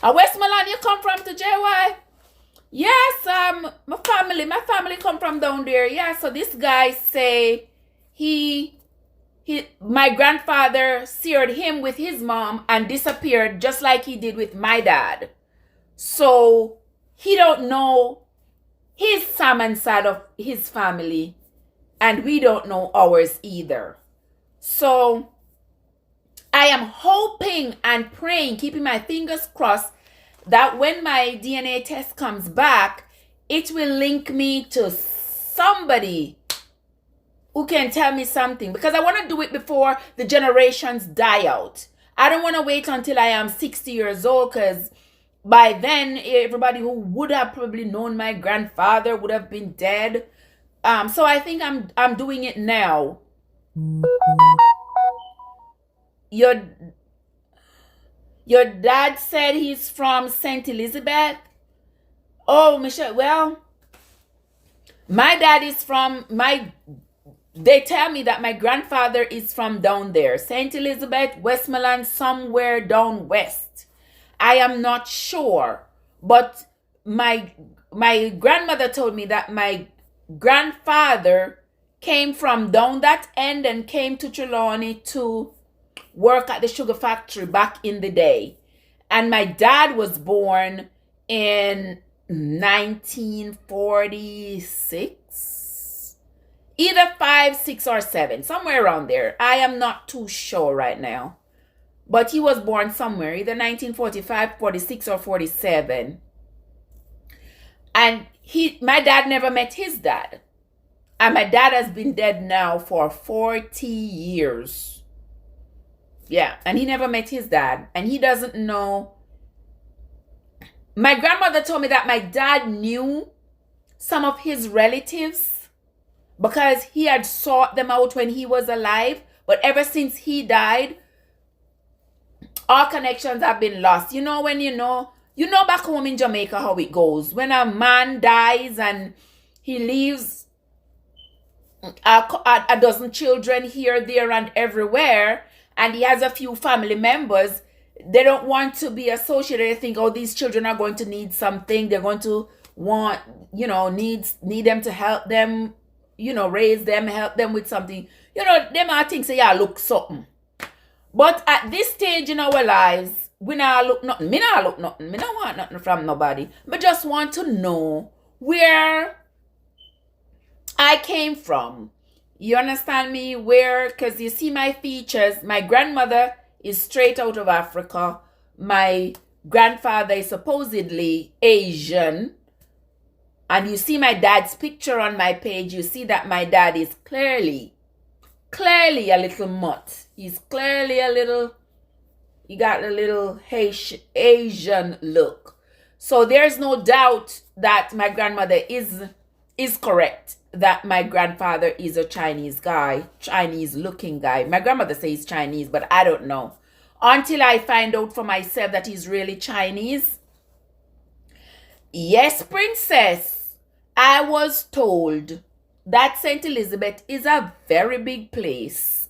a Westmoreland. You come from to JY? Yes, my family come from down there. Yeah, so this guy say my grandfather seared him with his mom and disappeared just like he did with my dad. So he don't know his salmon side of his family, and we don't know ours either. So I am hoping and praying, keeping my fingers crossed, that when my DNA test comes back, it will link me to somebody who can tell me something, because I want to do it before the generations die out. I don't want to wait until I am 60 years old, because by then everybody who would have probably known my grandfather would have been dead. So I think I'm doing it now. Your dad said he's from St. Elizabeth. Oh, Michelle. Well, my dad is from they tell me that my grandfather is from down there, St. Elizabeth, Westmoreland, somewhere down west. I am not sure, but my grandmother told me that my grandfather came from down that end and came to Trelawney to work at the sugar factory back in the day. And my dad was born in 1946. Either 5, 6, or 7, somewhere around there. I am not too sure right now. But he was born somewhere, either 1945, 46, or 47. And my dad never met his dad. And my dad has been dead now for 40 years. Yeah, and he never met his dad. And he doesn't know. My grandmother told me that my dad knew some of his relatives because he had sought them out when he was alive. But ever since he died, all connections have been lost. You know when you know back home in Jamaica how it goes. When a man dies and he leaves a dozen children here, there, and everywhere, and he has a few family members, they don't want to be associated. They think, oh, these children are going to need something. They're going to want, need them to help them, raise them, help them with something. Them are things say, yeah, look something. But at this stage in our lives, we not look nothing. Me not look nothing. Me not want nothing from nobody. Me just want to know where I came from. You understand me? Because you see my features. My grandmother is straight out of Africa. My grandfather is supposedly Asian. And you see my dad's picture on my page. You see that my dad is clearly a little mutt. He's clearly he got a little Asian look. So there's no doubt that my grandmother is correct, that my grandfather is a Chinese guy, Chinese looking guy. My grandmother says Chinese, but I don't know. Until I find out for myself that he's really Chinese. Yes, princess, I was told that St. Elizabeth is a very big place.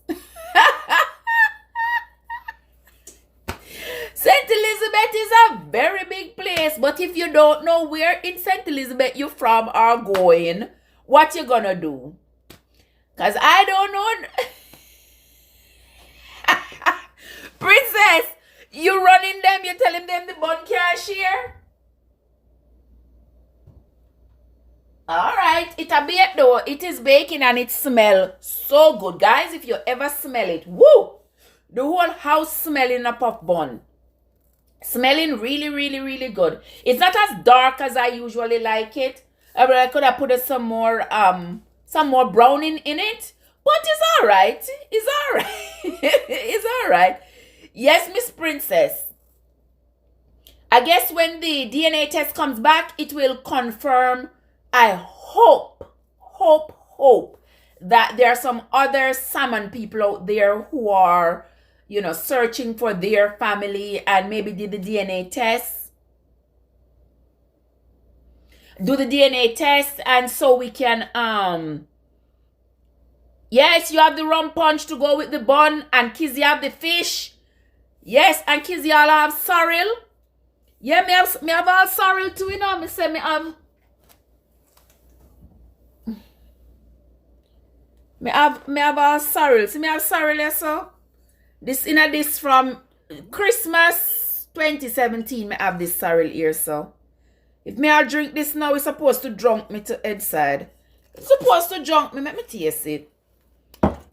St. Elizabeth is a very big place, but if you don't know where in St. Elizabeth you're from or going, what you gonna do? Because I don't know. Princess, you running them, you telling them the bun can't share? Alright, it a bake though. It is baking and it smells so good. Guys, if you ever smell it, woo! The whole house smelling a puff bun. Smelling really, really, really good. It's not as dark as I usually like it. But I could have put some more browning in it. But it's alright. It's alright. It's alright. Yes, Miss Princess. I guess when the DNA test comes back, it will confirm. I hope that there are some other salmon people out there who are, you know, searching for their family and maybe did the DNA test. Do the DNA test and so we can, yes, you have the rum punch to go with the bun and Kizzy have the fish. Yes, and Kizzy all have sorrel. Yeah, me have all sorrel too, you know, me say me have. Me have all sorrel. See me have sorrel here, so. This from Christmas 2017. Me have this sorrel here, so. If me all drink this now, it's supposed to drunk me to head side. It's supposed to drunk me. Let me taste it.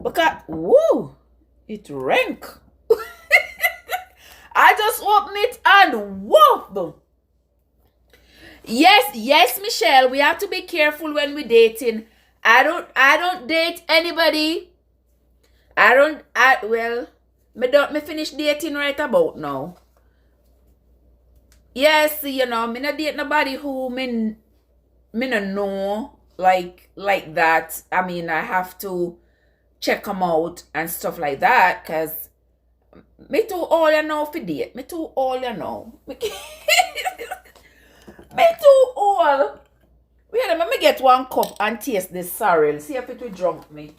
Because, woo, it rank. I just open it and whoop. Yes, Michelle. We have to be careful when we're dating. I don't date anybody. Me finish dating right about now. Yes, you know, me not date nobody who me no know like that. I mean, I have to check them out and stuff like that, cause me too old you know for date. Me too old you know. Me too old. Wait, let me get one cup and taste this sorrel. See if it will drunk me.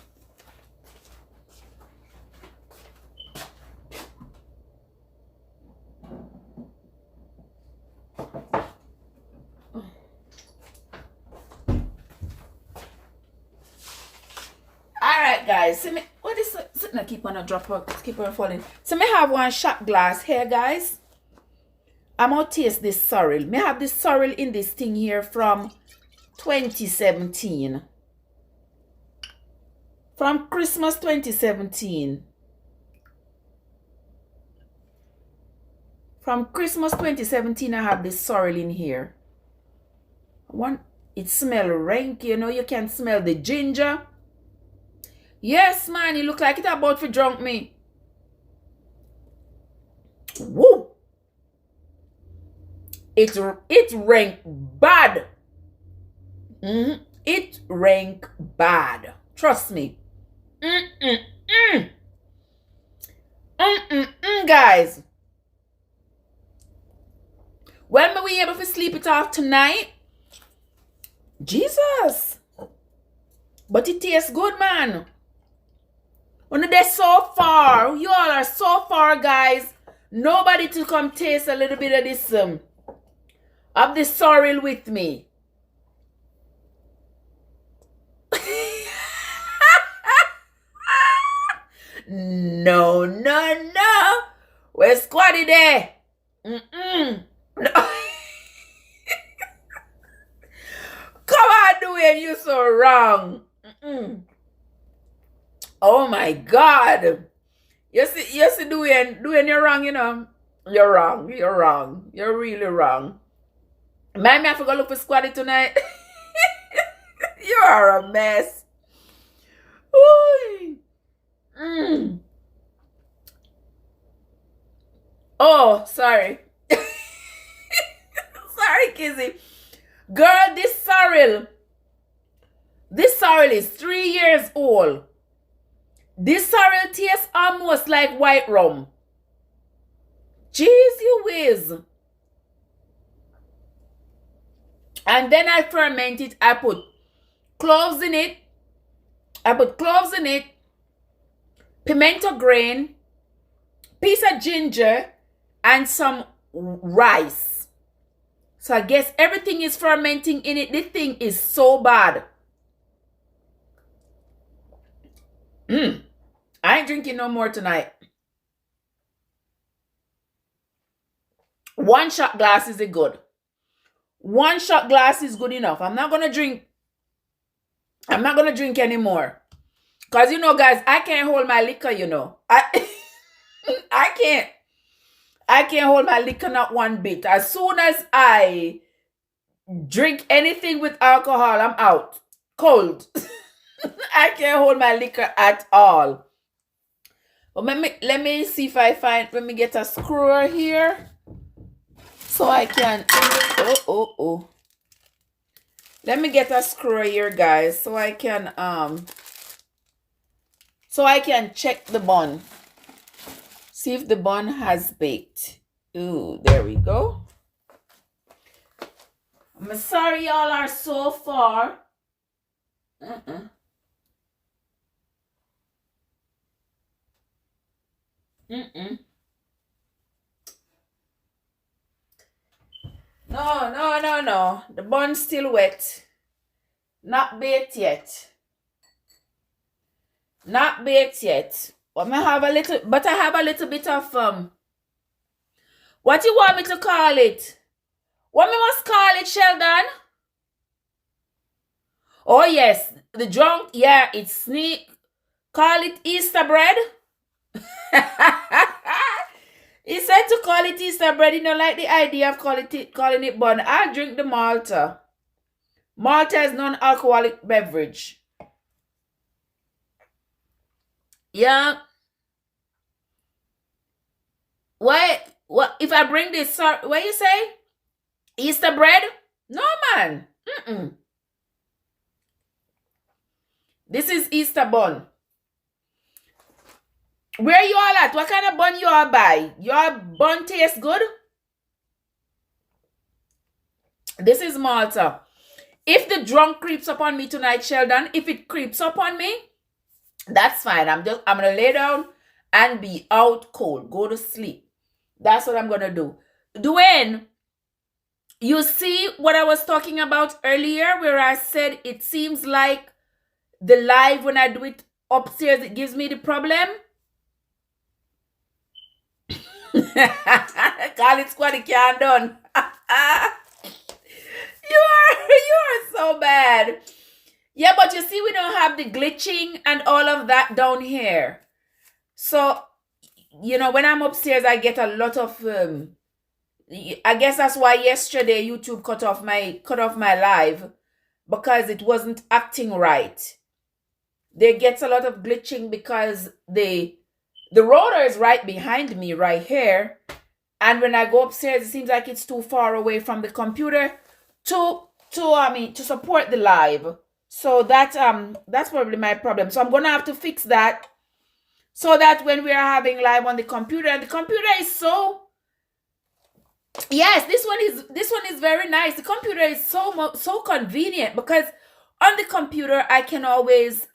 Alright guys, see me what is sitting keep on a drop keep on falling. So me have one shot glass here, guys. I'm gonna taste this sorrel. Me have this sorrel in this thing here from 2017. From Christmas 2017. From Christmas 2017, I have this sorrel in here. It smells rank, you know, you can smell the ginger. Yes, man, it look like it about to drunk me. Woo! It rank bad. It rank bad. Trust me. Guys. When will we able to sleep it off tonight? Jesus. But it tastes good, man. When they're so far. You all are so far, guys. Nobody to come taste a little bit of this of this sorrel with me. No. Where's Squatty there? No. Come on, doing you so wrong. Oh my God. You see, doing you're wrong, you know. You're wrong. You're really wrong. Man, me have to go look for Squatty tonight. You are a mess. Ooh. Oh, sorry. Sorry, Kizzy. Girl, this sorrel is 3 years old. This sorrel tastes almost like white rum. Jeez, you whiz. And then I ferment it. I put cloves in it. Pimento grain, piece of ginger, and some rice. So I guess everything is fermenting in it. This thing is so bad. I ain't drinking no more tonight. One shot glass is good. One shot glass is good enough. I'm not gonna drink anymore. Cause guys, I can't hold my liquor, I I can't hold my liquor not one bit. As soon as I drink anything with alcohol, I'm out. Cold. I can't hold my liquor at all. But let me see if I find, let me get a screwer here. So I can, oh. Let me get a screwer here, guys, so I can check the bun. See if the bun has baked. Ooh, there we go. I'm sorry y'all are so far. No. The bun's still wet. Not baked yet. Not baked yet. But I have a little bit of what you want me to call it? What me must call it, Sheldon? Oh yes, the drunk, yeah, it's sneak. Call it Easter bread. He said to call it Easter bread. You don't like the idea of calling it bun. I drink the Malta. Malta is non-alcoholic beverage. Yeah. What if I bring this? What you say? Easter bread? No, man. This is Easter bun. Where you all at? What kind of bun you all buy? Your bun tastes good? This is Malta. If the drunk creeps up on me tonight, Sheldon, if it creeps up on me, that's fine. I'm gonna lay down and be out cold. Go to sleep. That's what I'm gonna do. Dwayne, you see what I was talking about earlier, where I said it seems like the live, when I do it upstairs, it gives me the problem. Call it squad, it can't done. You are so bad. Yeah, but you see, we don't have the glitching and all of that down here. So, when I'm upstairs, I get a lot of I guess that's why yesterday YouTube cut off my live, because it wasn't acting right. There gets a lot of glitching because the rotor is right behind me right here, and when I go upstairs, it seems like it's too far away from the computer to support the live. So that's probably my problem. So I'm gonna have to fix that, so that when we are having live on the computer, and the computer is so, yes, this one is very nice. The computer is so convenient, because on the computer I can always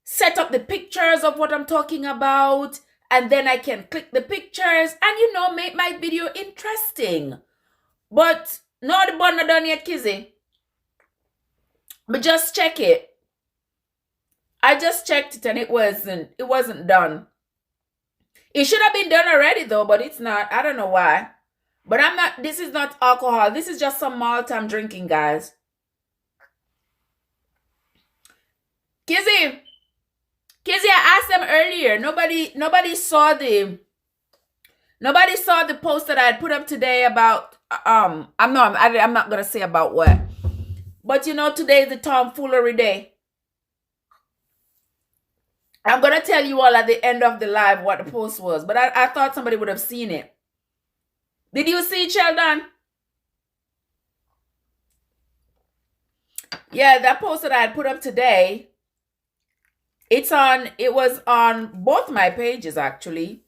set up the pictures of what I'm talking about, and then I can click the pictures and make my video interesting. But no, the bun not done yet, Kizzy. But just check it. I just checked it and it wasn't done. It should have been done already though, but it's not. I don't know why. But this is not alcohol. This is just some malt I'm drinking, guys. Kizzy, I asked them earlier. Nobody saw the post that I had put up today about I'm not gonna say about what. But today is the tomfoolery day. I'm gonna tell you all at the end of the live what the post was, but I thought somebody would have seen it. Did you see it, Sheldon? Yeah, that post that I had put up today, it was on both my pages, actually.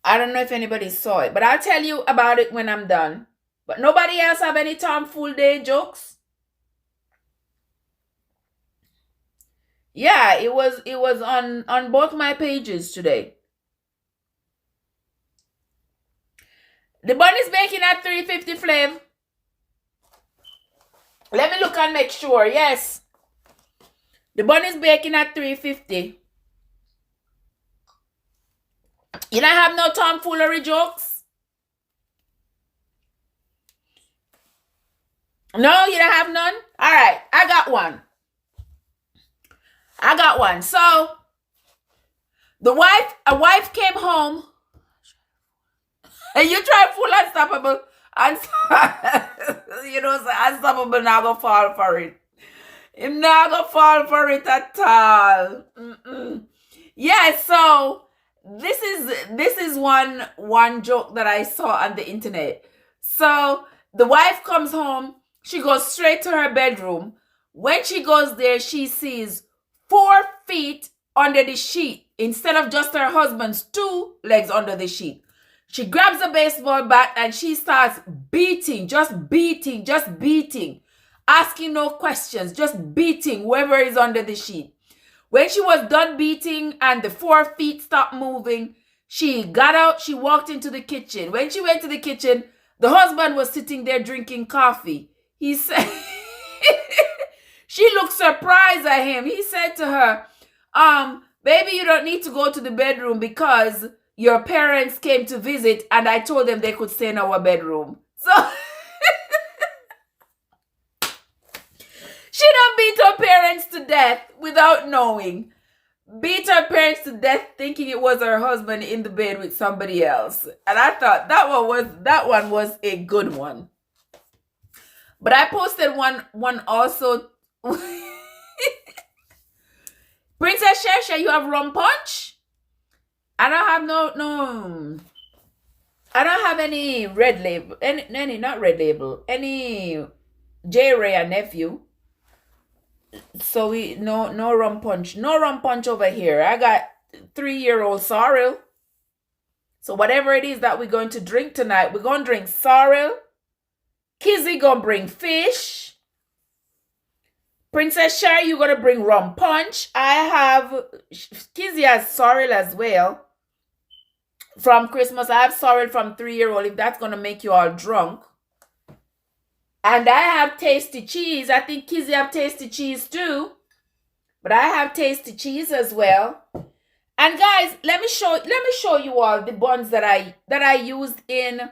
I don't know if anybody saw it, but I'll tell you about it when I'm done. But nobody else have any tomfool day jokes? Yeah, it was on both my pages today. The bun is baking at 350 Flav. Let me look and make sure. Yes. The bun is baking at 350. You don't have no tomfoolery jokes? No, you don't have none? All right, I got one. So, a wife came home. And you try full unstoppable. You know, unstoppable now go fall for it. Him not go fall for it at all. Yeah, so this is one joke that I saw on the internet. So the wife comes home, she goes straight to her bedroom. When she goes there, she sees 4 feet under the sheet instead of just her husband's 2 legs under the sheet. She grabs a baseball bat and she starts beating, just beating, asking no questions, just beating whoever is under the sheet. When she was done beating and the 4 feet stopped moving, she got out, she walked into the kitchen. When she went to the kitchen, the husband was sitting there drinking coffee. He said, she looked surprised at him. He said to her, baby, you don't need to go to the bedroom because your parents came to visit and I told them they could stay in our bedroom. So she done beat her parents to death without knowing. Beat her parents to death thinking it was her husband in the bed with somebody else. And I thought that one was a good one. But I posted one also. Princess Shesha, you have rum punch? I don't have no. I don't have any red label. Any not red label. Any J Ray and nephew. So we no rum punch. No rum punch over here. I got 3-year-old sorrel. So whatever it is that we're going to drink tonight, we're gonna drink sorrel. Kizzy gonna bring fish. Princess Sherry, you gonna bring rum punch. I have Kizzy has sorrel as well. From Christmas, I have sorrel from 3-year-old, if that's gonna make you all drunk. And I have tasty cheese. I think Kizzy have tasty cheese too. But I have tasty cheese as well. And guys, let me show you all the buns that I used in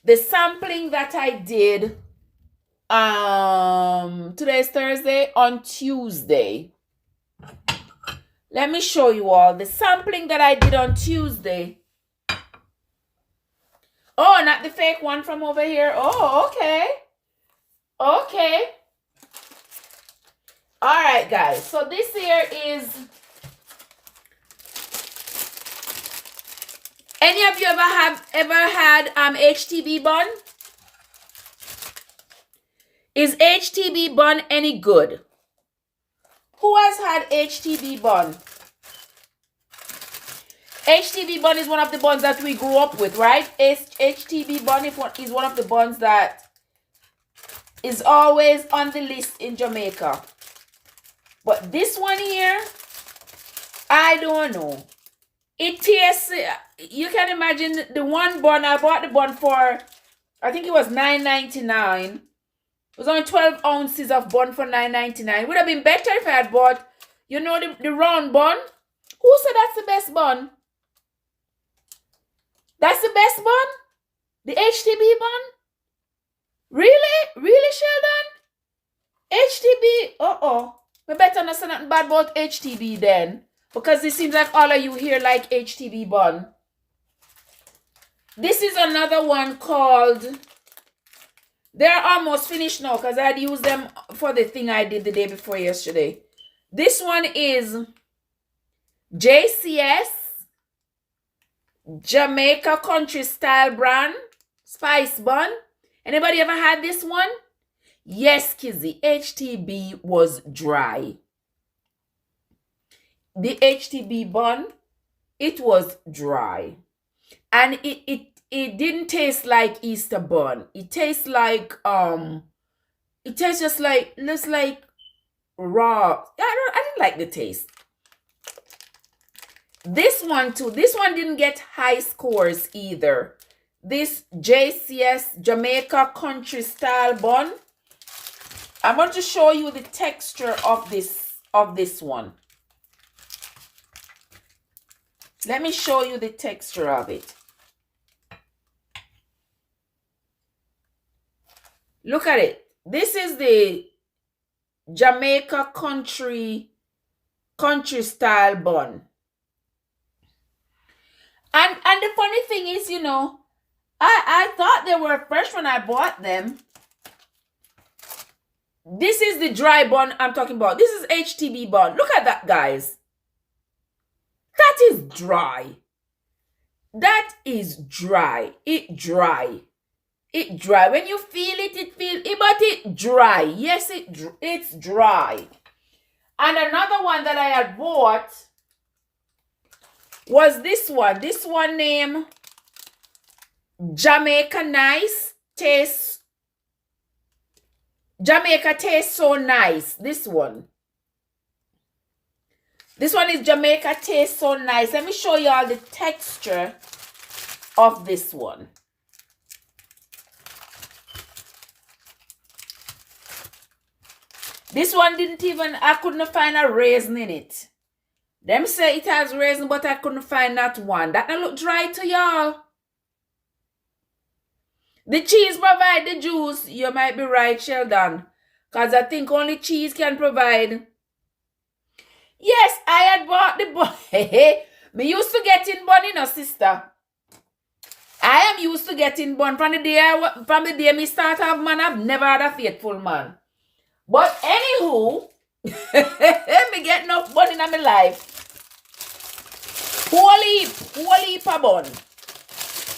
the sampling that I did. Today's Thursday, on Tuesday. Let me show you all the sampling that I did on Tuesday. Oh, not the fake one from over here. Oh, okay. Okay. All right, guys. So this here is... Any of you ever had HTB bun? Is HTB bun any good? Who has had HTB bun? HTB bun is one of the buns that we grew up with, right? HTB bun is one of the buns that is always on the list in Jamaica. But this one here, I don't know. It tastes, you can imagine the one bun, I bought the bun for, I think it was $9.99. It was only 12 ounces of bun for $9.99. It would have been better if I had bought, you know, the round bun. Who said that's the best bun? That's the best bun? The HTB bun? Really? Really, Sheldon? HTB? Uh-oh. We better not say nothing bad about HTB then. Because it seems like all of you here like HTB bun. This is another one called... They're almost finished now because I had used them for the thing I did the day before yesterday. This one is JCS Jamaica Country Style Brand Spice Bun. Anybody ever had this one? Yes, Kizzy. HTB was dry. The HTB bun, it was dry. And it didn't taste like Easter bun. It tastes like it tastes just like raw. I didn't like the taste. This one too. This one didn't get high scores either. this JCS Jamaica country style bun. I'm going to show you the texture of this one. Let me show you the texture of it. Look at it. This is the Jamaica country style bun. And the funny thing is, you know, I thought they were fresh when I bought them. This is the dry bun I'm talking about. This is HTB bun. Look at that, guys. That is dry. That is dry. It dry. It dry. When you feel it, but it dry. Yes, it's dry. And another one that I had bought was this one. This one named Jamaica Tastes So Nice. This one. This one is Jamaica Tastes So Nice. Let me show you all the texture of this one. This one I couldn't find a raisin in it. Them say it has raisin, but I couldn't find that one. That don't look dry to y'all. The cheese provide the juice. You might be right, Sheldon. Because I think only cheese can provide. Yes, I had bought the bun. Me used to get in bun, you know, sister. I am used to getting bun. From the day me start have man, I've never had a faithful man. But anywho, me get enough bun in my life. Whole heap of bun.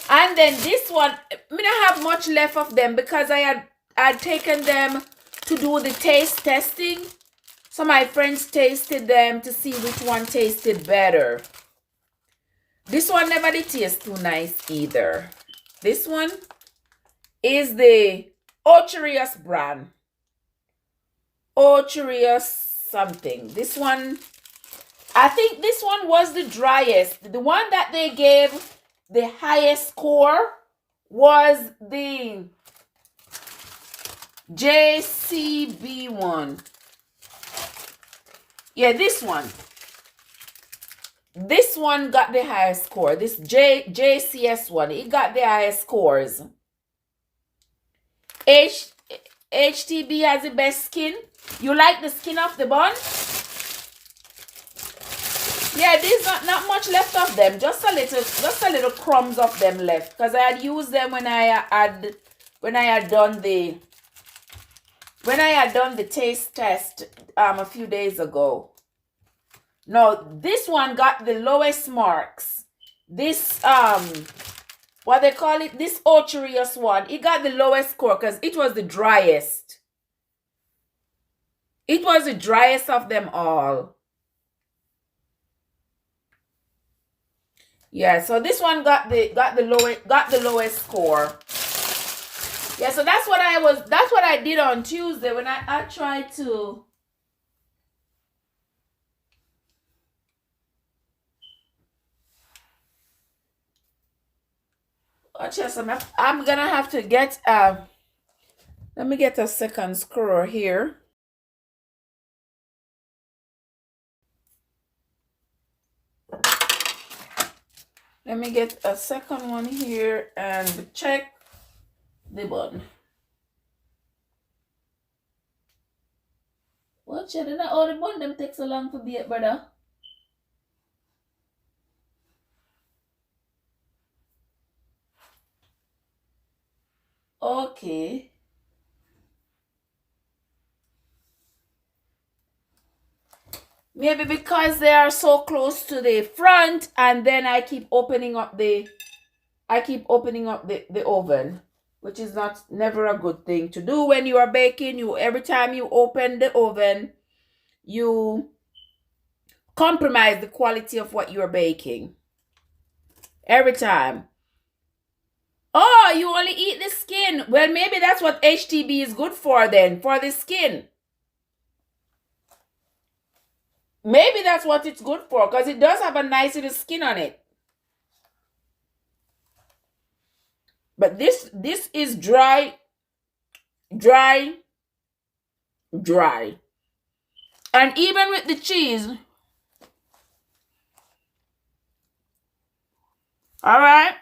And then this one, me don't have much left of them because I had taken them to do the taste testing. So my friends tasted them to see which one tasted better. This one never did taste too nice either. This one is the Ocherius brand. Ocherius something. This one, I think this one was the driest. The one that they gave the highest score was the JCB one. Yeah, this one. This one got the highest score. This JCS one, it got the highest scores. HTB has the best skin. You like the skin of the bun? Yeah, there's not much left of them. Just a little crumbs of them left. Because I had used them when I had done the taste test a few days ago. No, this one got the lowest marks. This what they call it, this Ocherius one, it got the lowest score because it was the driest. It was the driest of them all. Yeah, so this one got the lowest score. Yeah, so that's what I did on Tuesday when I tried to I'm gonna have to get let me get a second screw here. Let me get a second one here and check the bun. What you didn't all the bun them take so long to bake, brother? Okay. Maybe because they are so close to the front and then I keep opening up the oven, which is never a good thing to do when you are baking. Every time you open the oven, you compromise the quality of what you're baking. Every time. Oh, you only eat the skin. Well, maybe that's what HTB is good for then, for the skin. Maybe that's what it's good for, because it does have a nice little skin on it. But this is dry, dry, dry. And even with the cheese, all right,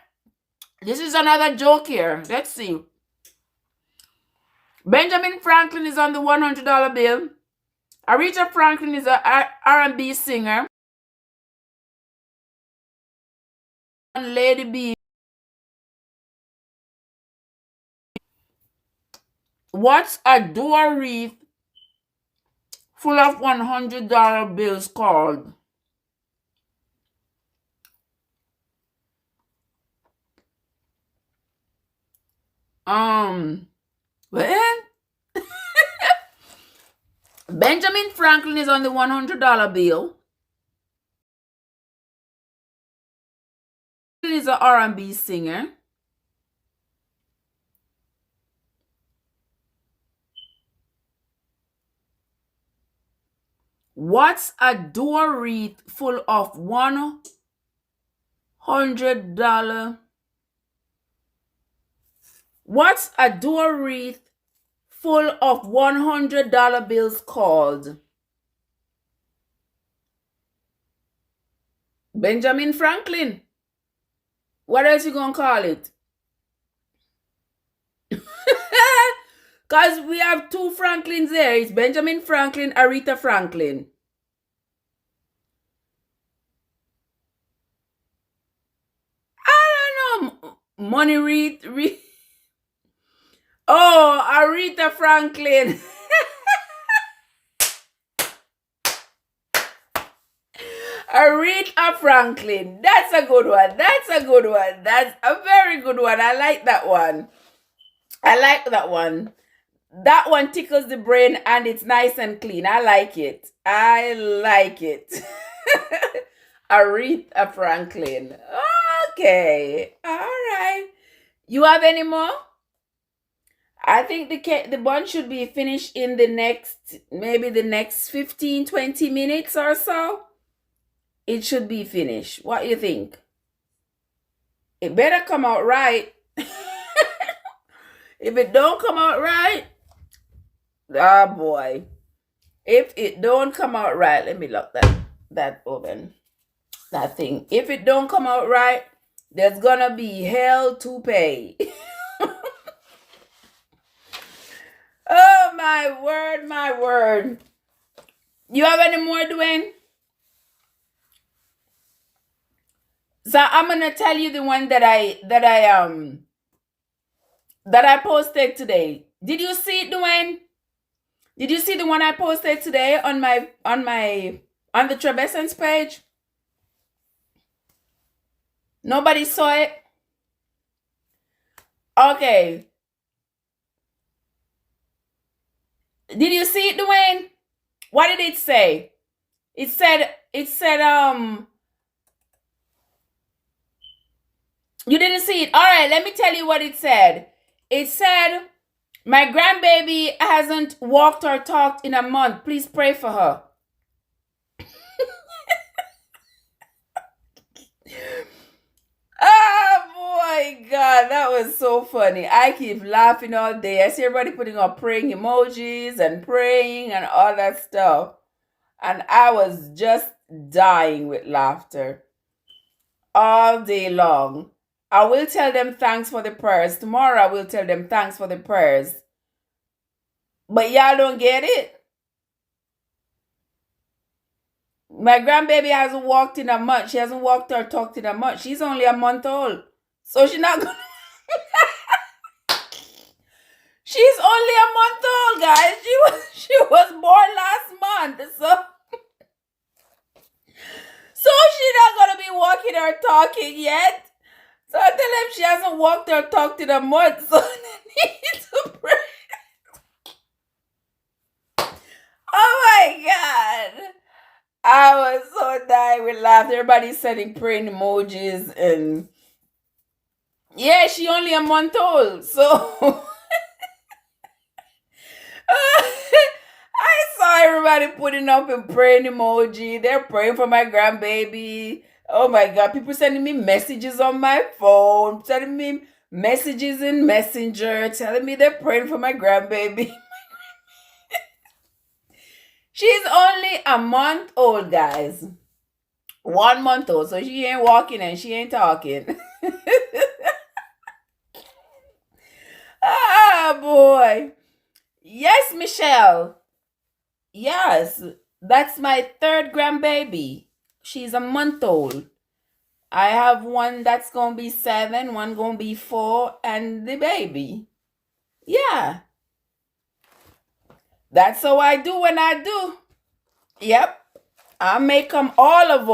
this is another joke here. Let's see. Benjamin Franklin is on the $100 bill. Aretha Franklin is a R&B singer. And Lady B. What's a door wreath full of $100 bills called? Well, Benjamin Franklin is on the $100 bill. He is an R&B singer. What's a door wreath full of $100? What's a door wreath full of $100 bills called? Benjamin Franklin. What else you gonna call it? Because we have two Franklins there. It's Benjamin Franklin, Aretha Franklin. I don't know. Money wreath. Oh, Aretha Franklin. Aretha Franklin. That's a good one. That's a good one. That's a very good one. I like that one. I like that one. That one tickles the brain and it's nice and clean. I like it. I like it. Aretha Franklin. Okay. All right. You have any more? I think the bun should be finished in the next 15, 20 minutes or so. It should be finished. What do you think? It better come out right. If it don't come out right, oh boy. If it don't come out right, let me lock that oven. That thing. If it don't come out right, there's gonna be hell to pay. Oh, my word, my word. You have any more, Dwayne? So I'm gonna tell you the one that I posted today. Did you see it, Dwayne? Did you see the one I posted today on the Trebessence page? Nobody saw it? Okay. Did you see it, Dwayne? What did it say? It said, you didn't see it. All right, let me tell you what it said. It said, my grandbaby hasn't walked or talked in a month. Please pray for her. Oh my God, that was so funny. I keep laughing all day. I see everybody putting up praying emojis and praying and all that stuff. And I was just dying with laughter all day long. I will tell them thanks for the prayers. Tomorrow I will tell them thanks for the prayers. But y'all don't get it. My grandbaby hasn't walked in a month. She hasn't walked or talked in a month. She's only a month old. So she's not gonna... She's only a month old, guys. She was born last month. So she's not gonna be walking or talking yet. So I tell them she hasn't walked or talked in a month. So they need to pray. Oh my God. I was so dying with laughter. Everybody's sending praying emojis and yeah, she only a month old. So I saw everybody putting up a praying emoji. They're praying for my grandbaby. Oh my God, people sending me messages on my phone, sending me Messages in Messenger telling me they're praying for my grandbaby. She's only a month old, guys. 1 month old, so she ain't walking and she ain't talking. Ah, boy. Yes, Michelle. Yes, that's my third grandbaby. She's a month old. I have one that's gonna be 7, one gonna be 4, and the baby. Yeah, that's how I do when I do. Yep, I make them, all of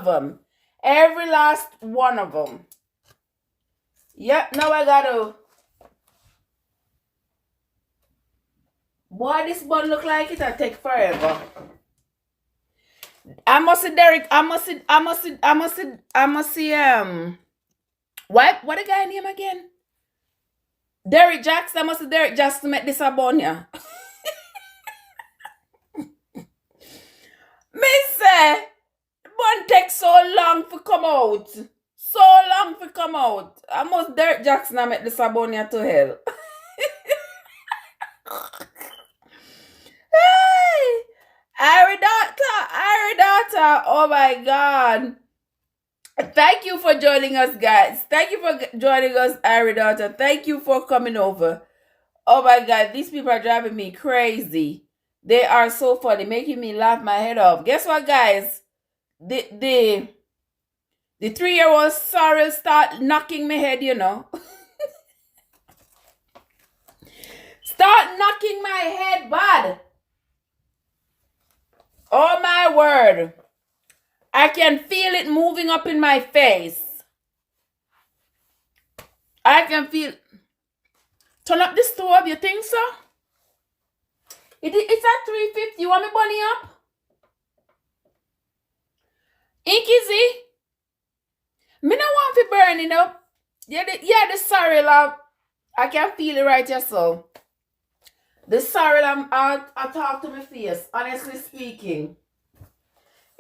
them, every last one of them. Yep, now I gotta. Boy, this bun look like it'll take forever. I must see Derek. What the guy name again? Derek Jackson. I must see Derek Jackson to make this a bun, yeah. Me say, bun take so long to come out. So long to come out. I must Derek Jackson I make this a bun, yeah, to hell. Hey, Iri daughter. Oh my God. Thank you for joining us, guys. Thank you for joining us, Iri daughter. Thank you for coming over. Oh my God, these people are driving me crazy. They are so funny, making me laugh my head off. Guess what, guys? The 3-year-old sorrel start knocking my head, you know. Start knocking my head bad. Oh my word. I can feel it moving up in my face. I can feel. Turn up the stove, you think so? It's at 350. You want me bunny up? Inky, me no want to burn it up. Yeah, the sorrel, I can feel it right here, so. The sorrel, I talk to my face, honestly speaking.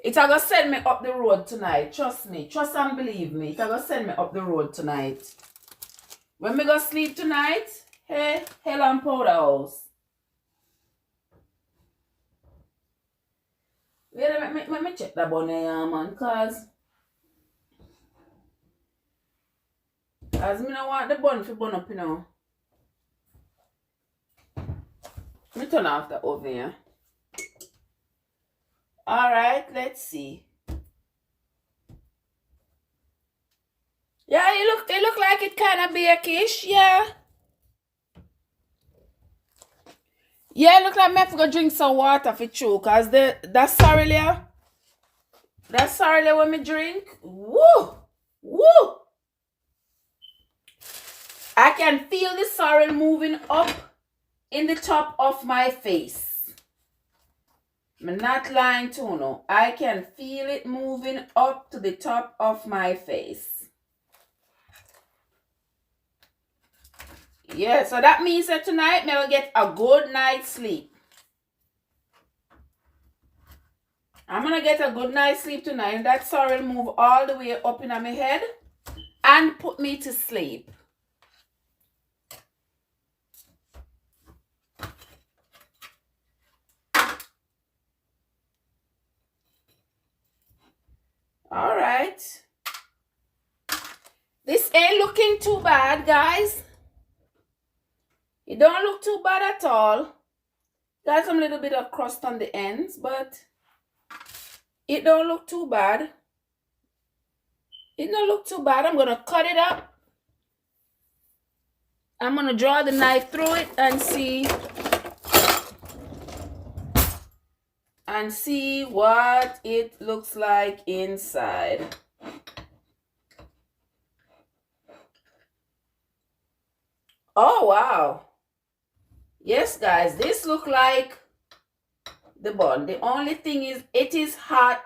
It's gonna send me up the road tonight. Trust me. Trust and believe me. It's gonna send me up the road tonight. When me go sleep tonight, hey, hell and powder house. Wait, let me check that bun here, man, cause as me no want the bun for bun up, you know. Let me turn off the oven here. Alright, let's see. Yeah, it look like it kind of bakeish, yeah. Yeah, it look like me have to go drink some water for true, cause that sorrel when me drink, woo, woo. I can feel the sorrel moving up in the top of my face. I'm not lying to you, no. I can feel it moving up to the top of my face. Yeah, so that means that tonight I will get a good night's sleep. I'm going to get a good night's sleep tonight. And that sorrel move all the way up in my head and put me to sleep. All right. This ain't looking too bad, guys. It don't look too bad at all. Got some little bit of crust on the ends, but it don't look too bad. It don't look too bad. I'm going to cut it up. I'm going to draw the knife through it and see what it looks like inside. Oh, wow. Yes, guys, this look like the bun. The only thing is it is hot.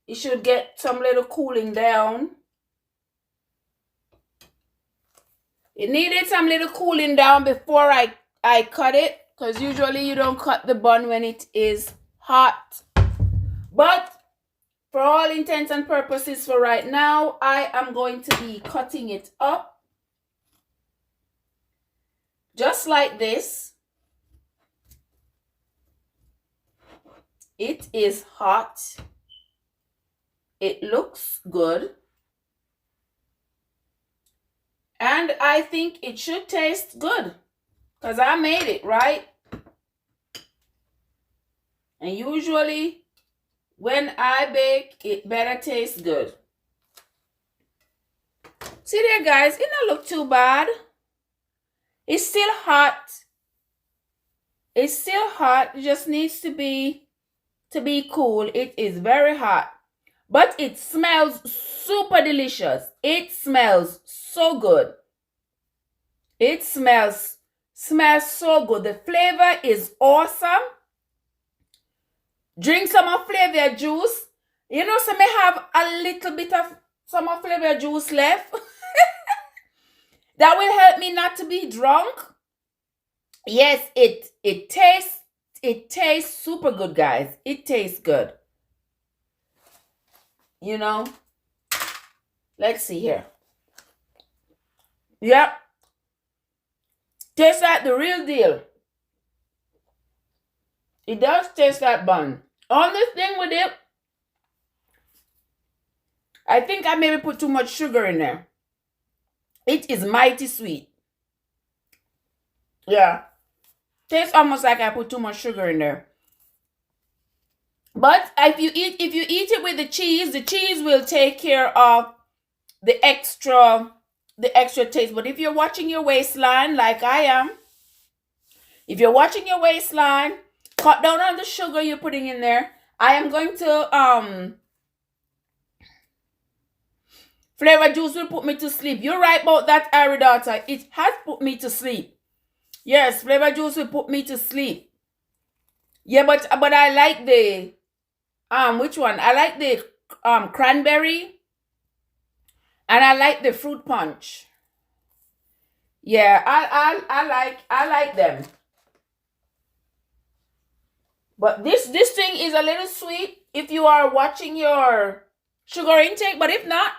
It should get some little cooling down. It needed some little cooling down before I cut it, because usually you don't cut the bun when it is hot. But For all intents and purposes for right now, I am going to be cutting it up. Just like this. It is hot. It looks good. And I think it should taste good. Because I made it, right? And usually, when I bake, it better taste good. See there, guys, it don't look too bad. It's still hot. It's still hot. It just needs to be cool. It is very hot. But it smells super delicious. It smells so good. It smells so good. The flavor is awesome. Drink some of flavor juice. You know, some may have a little bit of some of flavor juice left. That will help me not to be drunk. Yes, it tastes super good, guys. It tastes good. You know, let's see here. Yep. Tastes like the real deal. It does taste like bun. Only thing with it, I think I maybe put too much sugar in there. It is mighty sweet. Yeah. Tastes almost like I put too much sugar in there. But if you eat it with the cheese will take care of the extra taste. But if you're watching your waistline like I am, if you're watching your waistline, cut down on the sugar you're putting in there. I am going to flavor juice will put me to sleep. You're right about that, Ari daughter. It has put me to sleep. Yes, flavor juice will put me to sleep. Yeah, but I like the which one? I like the cranberry, and I like the fruit punch. Yeah, I like them. But this thing is a little sweet if you are watching your sugar intake. But if not,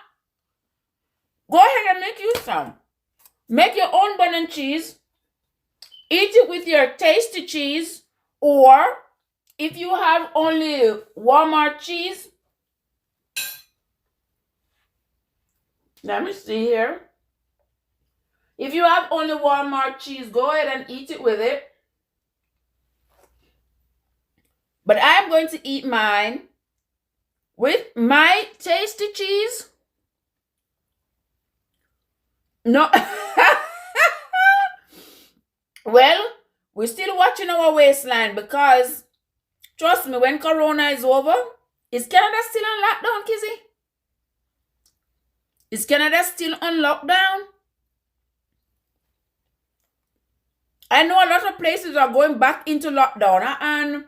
go ahead and make you some. Make your own bun and cheese. Eat it with your tasty cheese, or if you have only Walmart cheese, let me see here. If you have only Walmart cheese, go ahead and eat it with it. But I'm going to eat mine with my tasty cheese. No. Well, we're still watching our waistline because, trust me, when Corona is over, is Canada still on lockdown, Kizzy? Is Canada still on lockdown? I know a lot of places are going back into lockdown, and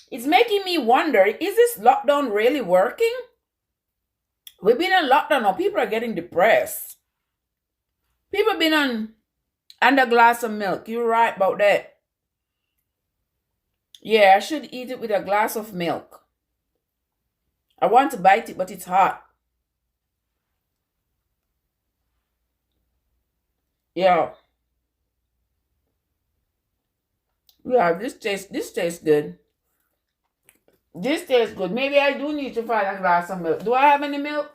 it's making me wonder, is this lockdown really working? We've been in lockdown now. People are getting depressed. People have been on a glass of milk. You're right about that. Yeah, I should eat it with a glass of milk. I want to bite it, but it's hot. Yeah. Yeah, this tastes good. This tastes good. Maybe I do need to find a glass of milk. Do I have any milk?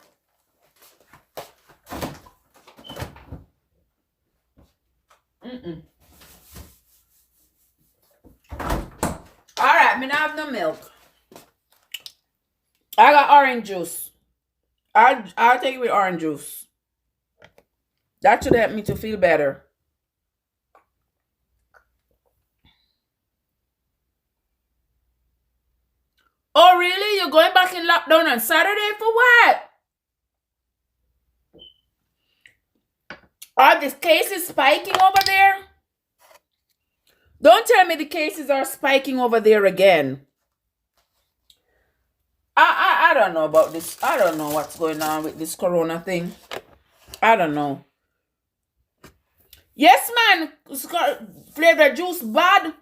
Alright, me not have no milk. I got orange juice. I'll take it with orange juice. That should help me to feel better. Oh, really? You're going back in lockdown on Saturday for what? Are the cases spiking over there? Don't tell me the cases are spiking over there again. I don't know about this. I don't know what's going on with this corona thing. I don't know. Yes, man. Flavor juice bad.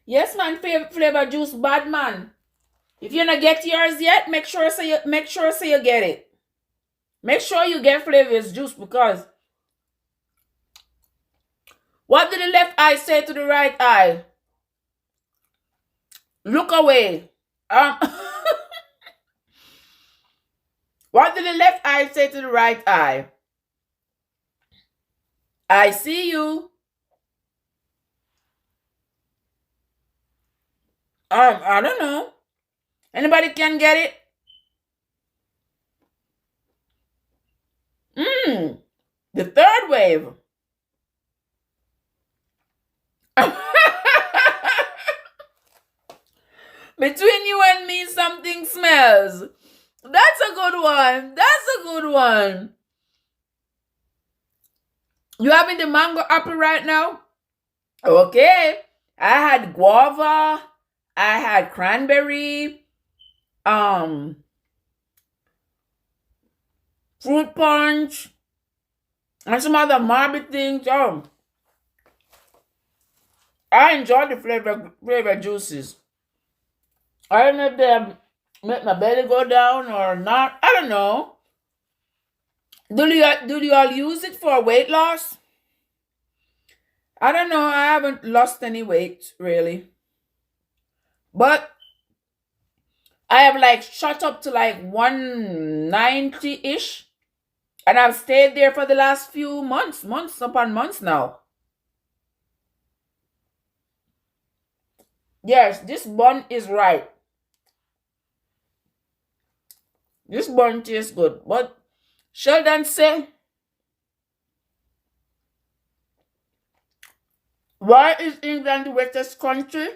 Yes, man. Flavor juice bad, man. If you not get yours yet, make sure you get it. Make sure you get Flavor's juice, because what did the left eye say to the right eye? Look away. What did the left eye say to the right eye? I see you. I don't know. Anybody can get it? The third wave. Between you and me, something smells. That's a good one. That's a good one. You having the mango apple right now? Okay. I had guava. I had cranberry. Fruit punch. And some other marble things. I enjoy the flavor juices. I don't know if they make my belly go down or not. I don't know. Do you all use it for weight loss? I don't know. I haven't lost any weight really, but I have like shot up to like 190-ish, and I've stayed there for the last few months upon months now. Yes, this bun is right. This bun tastes good, but Sheldon say, why is England the wettest country?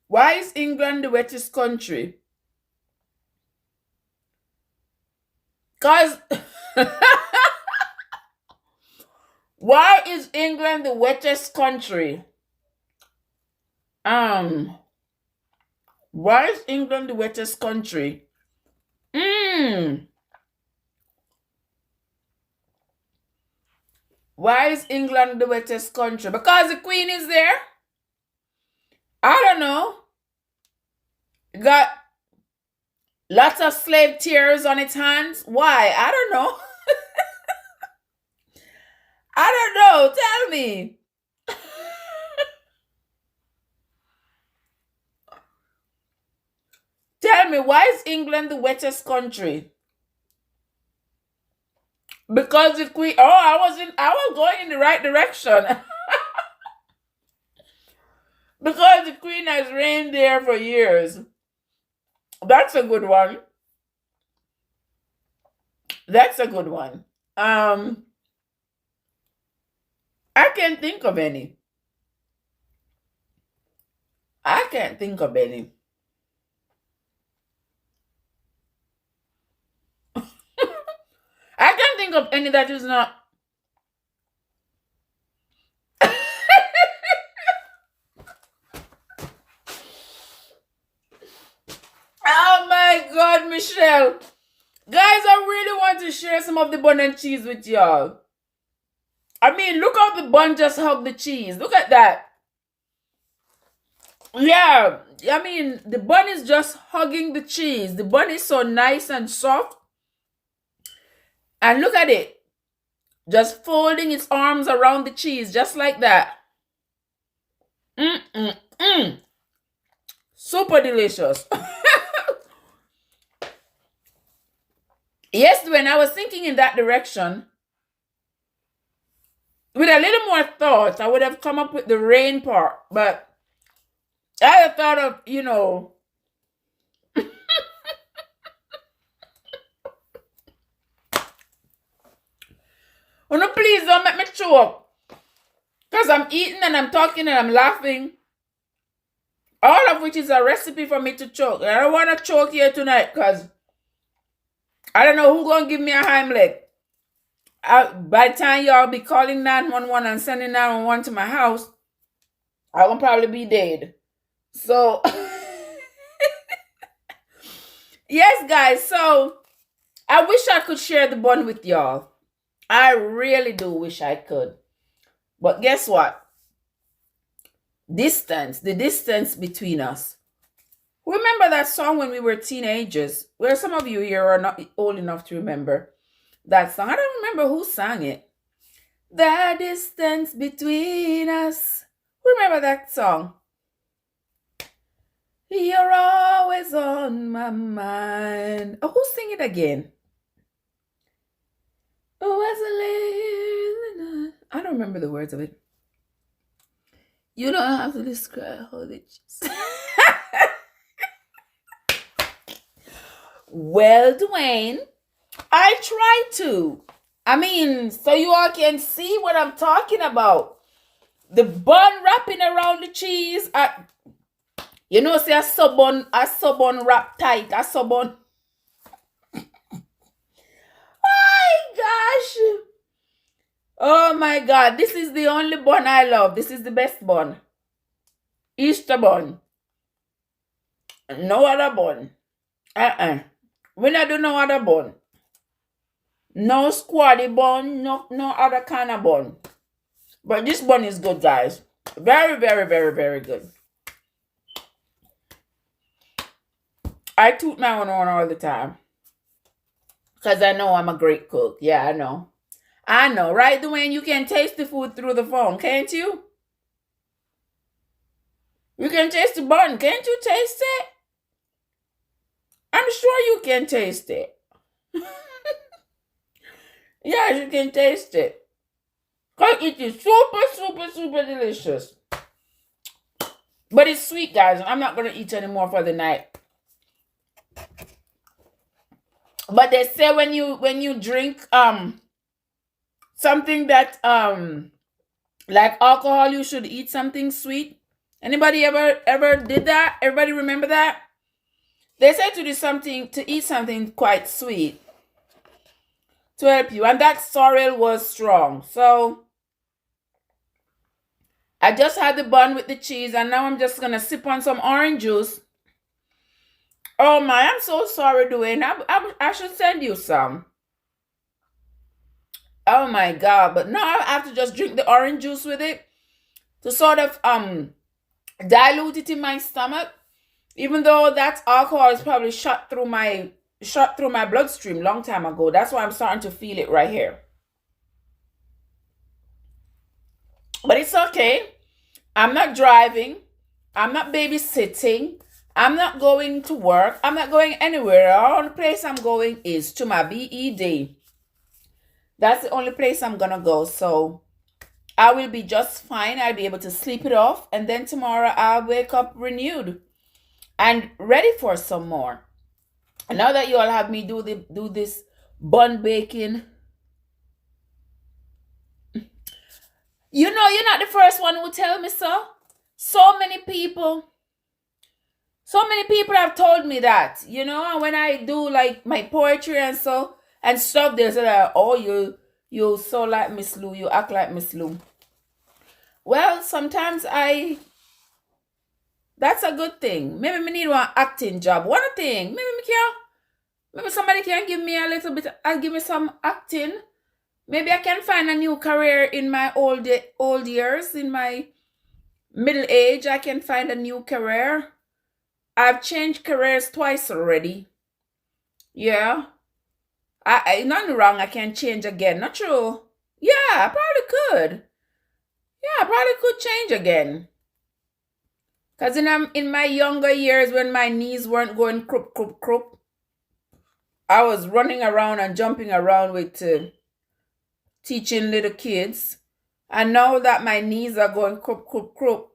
Why is England the wettest country? Because why is England the wettest country? Why is England the wettest country? Why is England the wettest country? Because the Queen is there? I don't know. Got lots of slave tears on its hands. Why? I don't know. I don't know. Tell me. Tell me, why is England the wettest country? Because the Queen. Oh, I was going in the right direction. Because the Queen has reigned there for years. That's a good one. That's a good one. I can't think of any. I can't think of any. I can't think of any that is not. Oh my God, Michelle. Guys, I really want to share some of the bun and cheese with y'all. I mean, look how the bun just hugged the cheese. Look at that. Yeah, I mean, the bun is just hugging the cheese. The bun is so nice and soft. And look at it. Just folding its arms around the cheese, just like that. Super delicious. Yes, when I was thinking in that direction, with a little more thought, I would have come up with the rain part. But I have thought of, oh no, please don't make me choke. Because I'm eating and I'm talking and I'm laughing. All of which is a recipe for me to choke. I don't want to choke here tonight because I don't know who's going to give me a Heimlich. By the time y'all be calling 911 and sending 911 to my house, I will probably be dead. So, yes, guys. So, I wish I could share the bun with y'all. I really do wish I could. But guess what? Distance, the distance between us. Remember that song when we were teenagers? Where some of you here are not old enough to remember that song. I don't remember who sang it. The distance between us. Remember that song? You're always on my mind. Oh, who sing it again? Oh, I don't remember the words of it. You don't have to describe how they just. Well, Dwayne, I try to. I mean, so you all can see what I'm talking about. The bun wrapping around the cheese. You know, say a sub-bun wrap tight. A sub-bun. Gosh. Oh my God. This is the only bun I love. This is the best bun. Easter bun. No other bun. We not do no other bun. No squatty bun. No other kind of bun. But this bun is good, guys. Very, very, very, very good. I toot my own horn all the time. Because I know I'm a great cook. Yeah, I know. I know. Right, Dwayne? You can taste the food through the phone, can't you? You can taste the bun. Can't you taste it? I'm sure you can taste it. Yes, you can taste it. Because it is super, super, super delicious. But it's sweet, guys. I'm not going to eat anymore for the night. But they say when you drink something that like alcohol, you should eat something sweet. Anybody ever did that? Everybody remember that? They say to eat something quite sweet to help you, and that sorrel was strong. So I just had the bun with the cheese, and now I'm just gonna sip on some orange juice. Oh my, I'm so sorry, Dwayne. I should send you some. Oh my God, but now I have to just drink the orange juice with it to sort of dilute it in my stomach. Even though that alcohol is probably shot through my bloodstream long time ago. That's why I'm starting to feel it right here. But it's okay. I'm not driving. I'm not babysitting. I'm not going to work. I'm not going anywhere. The only place I'm going is to my BED. That's the only place I'm going to go. So I will be just fine. I'll be able to sleep it off. And then tomorrow I'll wake up renewed and ready for some more. And now that you all have me do this bun baking, you know, you're not the first one who tell me so. So many people have told me that, you know, and when I do like my poetry and stuff, they say that, oh, you so like Miss Lou, you act like Miss Lou. Well, sometimes that's a good thing. Maybe me need one acting job. One thing, maybe somebody can give me a little bit, give me some acting. Maybe I can find a new career in my old years, in my middle age. I can find a new career. I've changed careers twice already. Yeah. I nothing wrong. I can change again. Not true. Yeah, I probably could. Yeah, I probably could change again. Because in my younger years, when my knees weren't going croup, croup, croup, I was running around and jumping around with teaching little kids. And now that my knees are going croup, croup, croup,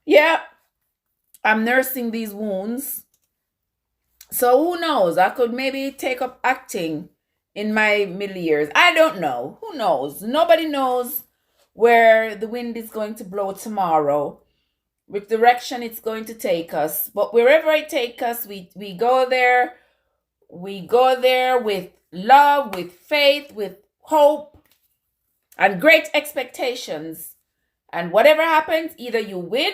yeah, I'm nursing these wounds. So who knows? I could maybe take up acting in my middle years. I don't know. Who knows? Nobody knows where the wind is going to blow tomorrow, which direction it's going to take us. But wherever it takes us, we go there. We go there with love, with faith, with hope, and great expectations. And whatever happens, either you win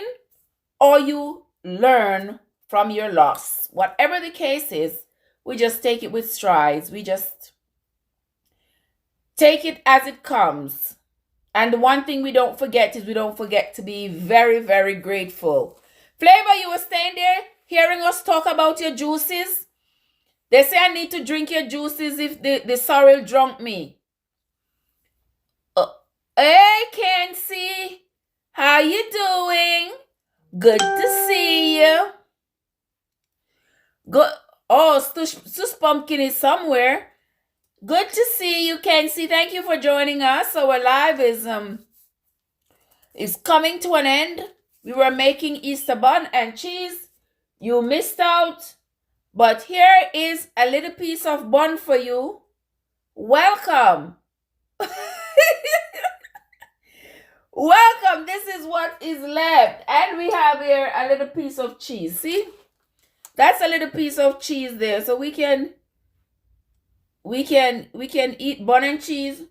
or you learn from your loss. Whatever the case is, we just take it with strides. We just Take it as it comes. And the one thing we don't forget is we don't forget to be very, very grateful. Flavor, you were staying there hearing us talk about your juices? They say I need to drink your juices if the sorrel drunk me. Hey, Kenzie. How you doing? Good to see you. Good. Oh, Sus Pumpkin is somewhere. Good to see you, Kenzie. Thank you for joining us. Our live is coming to an end. We were making Easter bun and cheese. You missed out. But here is a little piece of bun for you. Welcome. Welcome. This is what is left. And we have here a little piece of cheese. See? That's a little piece of cheese there. So we can eat bun and cheese.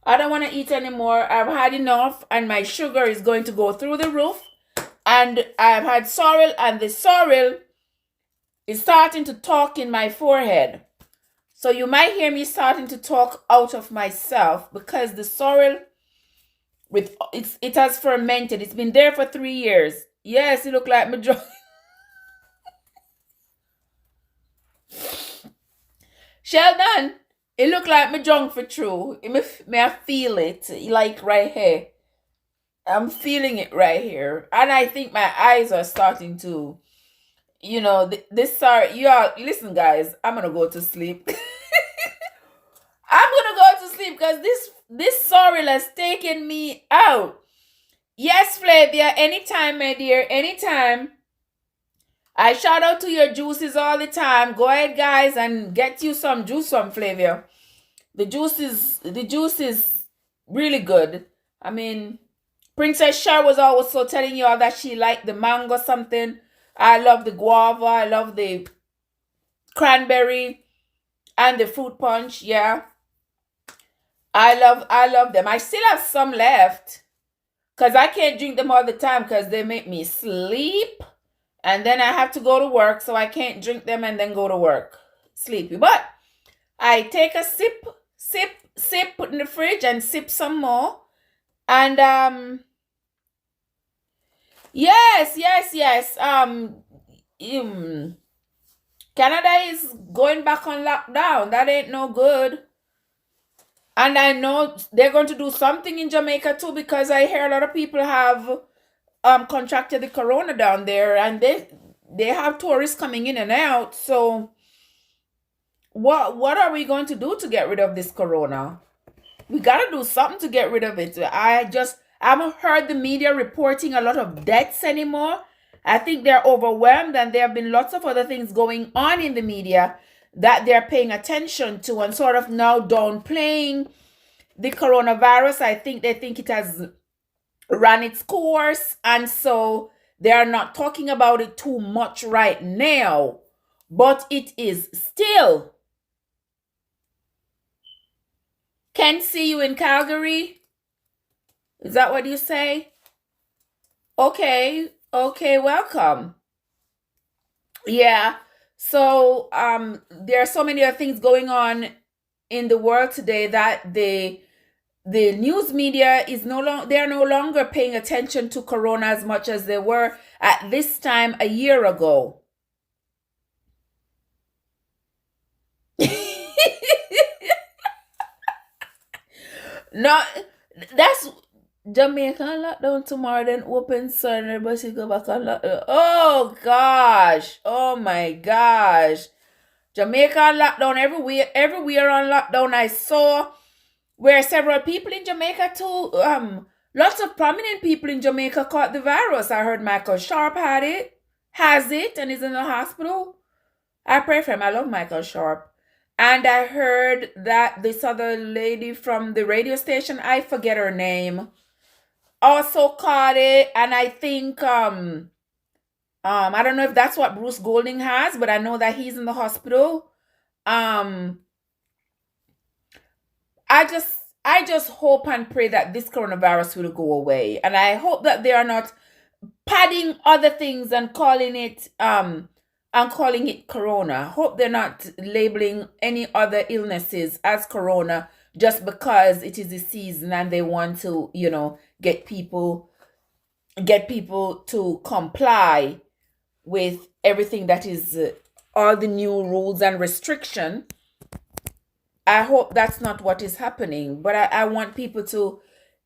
I don't want to eat anymore. I've had enough and my sugar is going to go through the roof. And I've had sorrel and the sorrel is starting to talk in my forehead. So you might hear me starting to talk out of myself because the sorrel, it has fermented. It's been there for 3 years. Yes, it look like my jaw. Sheldon, it look like my junk for true. May I feel it, like right here. I'm feeling it right here. And I think my eyes are starting to, y'all, listen guys, I'm going to go to sleep. I'm going to go to sleep because this sorrel has taken me out. Yes, Flavia, anytime, my dear, anytime. I shout out to your juices all the time. Go ahead, guys, and get you some juice from Flavia. The juice is really good. I mean, Princess Shar was also telling you all that she liked the mango something. I love the guava. I love the cranberry and the fruit punch. Yeah, I love them. I still have some left because I can't drink them all the time because they make me sleep. And then I have to go to work, so I can't drink them and then go to work. Sleepy. But I take a sip, put in the fridge and sip some more. And yes. Canada is going back on lockdown. That ain't no good. And I know they're going to do something in Jamaica too because I hear a lot of people have contracted the corona down there, and they have tourists coming in and out. So what are we going to do to get rid of this corona? We got to do something to get rid of it. I haven't heard the media reporting a lot of deaths anymore. I think they're overwhelmed, and there have been lots of other things going on in the media that they're paying attention to and sort of now downplaying the coronavirus. I think they think it has ran its course, and so they are not talking about it too much right now, but it is still. Can't see you in Calgary. Is that what you say? Okay, welcome. Yeah, so there are so many other things going on in the world today that the news media is they are no longer paying attention to corona as much as they were at this time a year ago. No, that's Jamaica lockdown tomorrow, then open Sunday, but she go back on lockdown. Oh gosh, oh my gosh, Jamaica lockdown everywhere on lockdown. I saw where several people in Jamaica too, lots of prominent people in Jamaica caught the virus. I heard Michael Sharp has it, and is in the hospital. I pray for him. I love Michael Sharp. And I heard that this other lady from the radio station, I forget her name, also caught it. And I think, I don't know if that's what Bruce Golding has, but I know that he's in the hospital. I just hope and pray that this coronavirus will go away. And I hope that they are not padding other things and calling it corona. Hope they're not labeling any other illnesses as corona just because it is the season and they want to, get people to comply with everything that is all the new rules and restriction. I hope that's not what is happening, but I want people to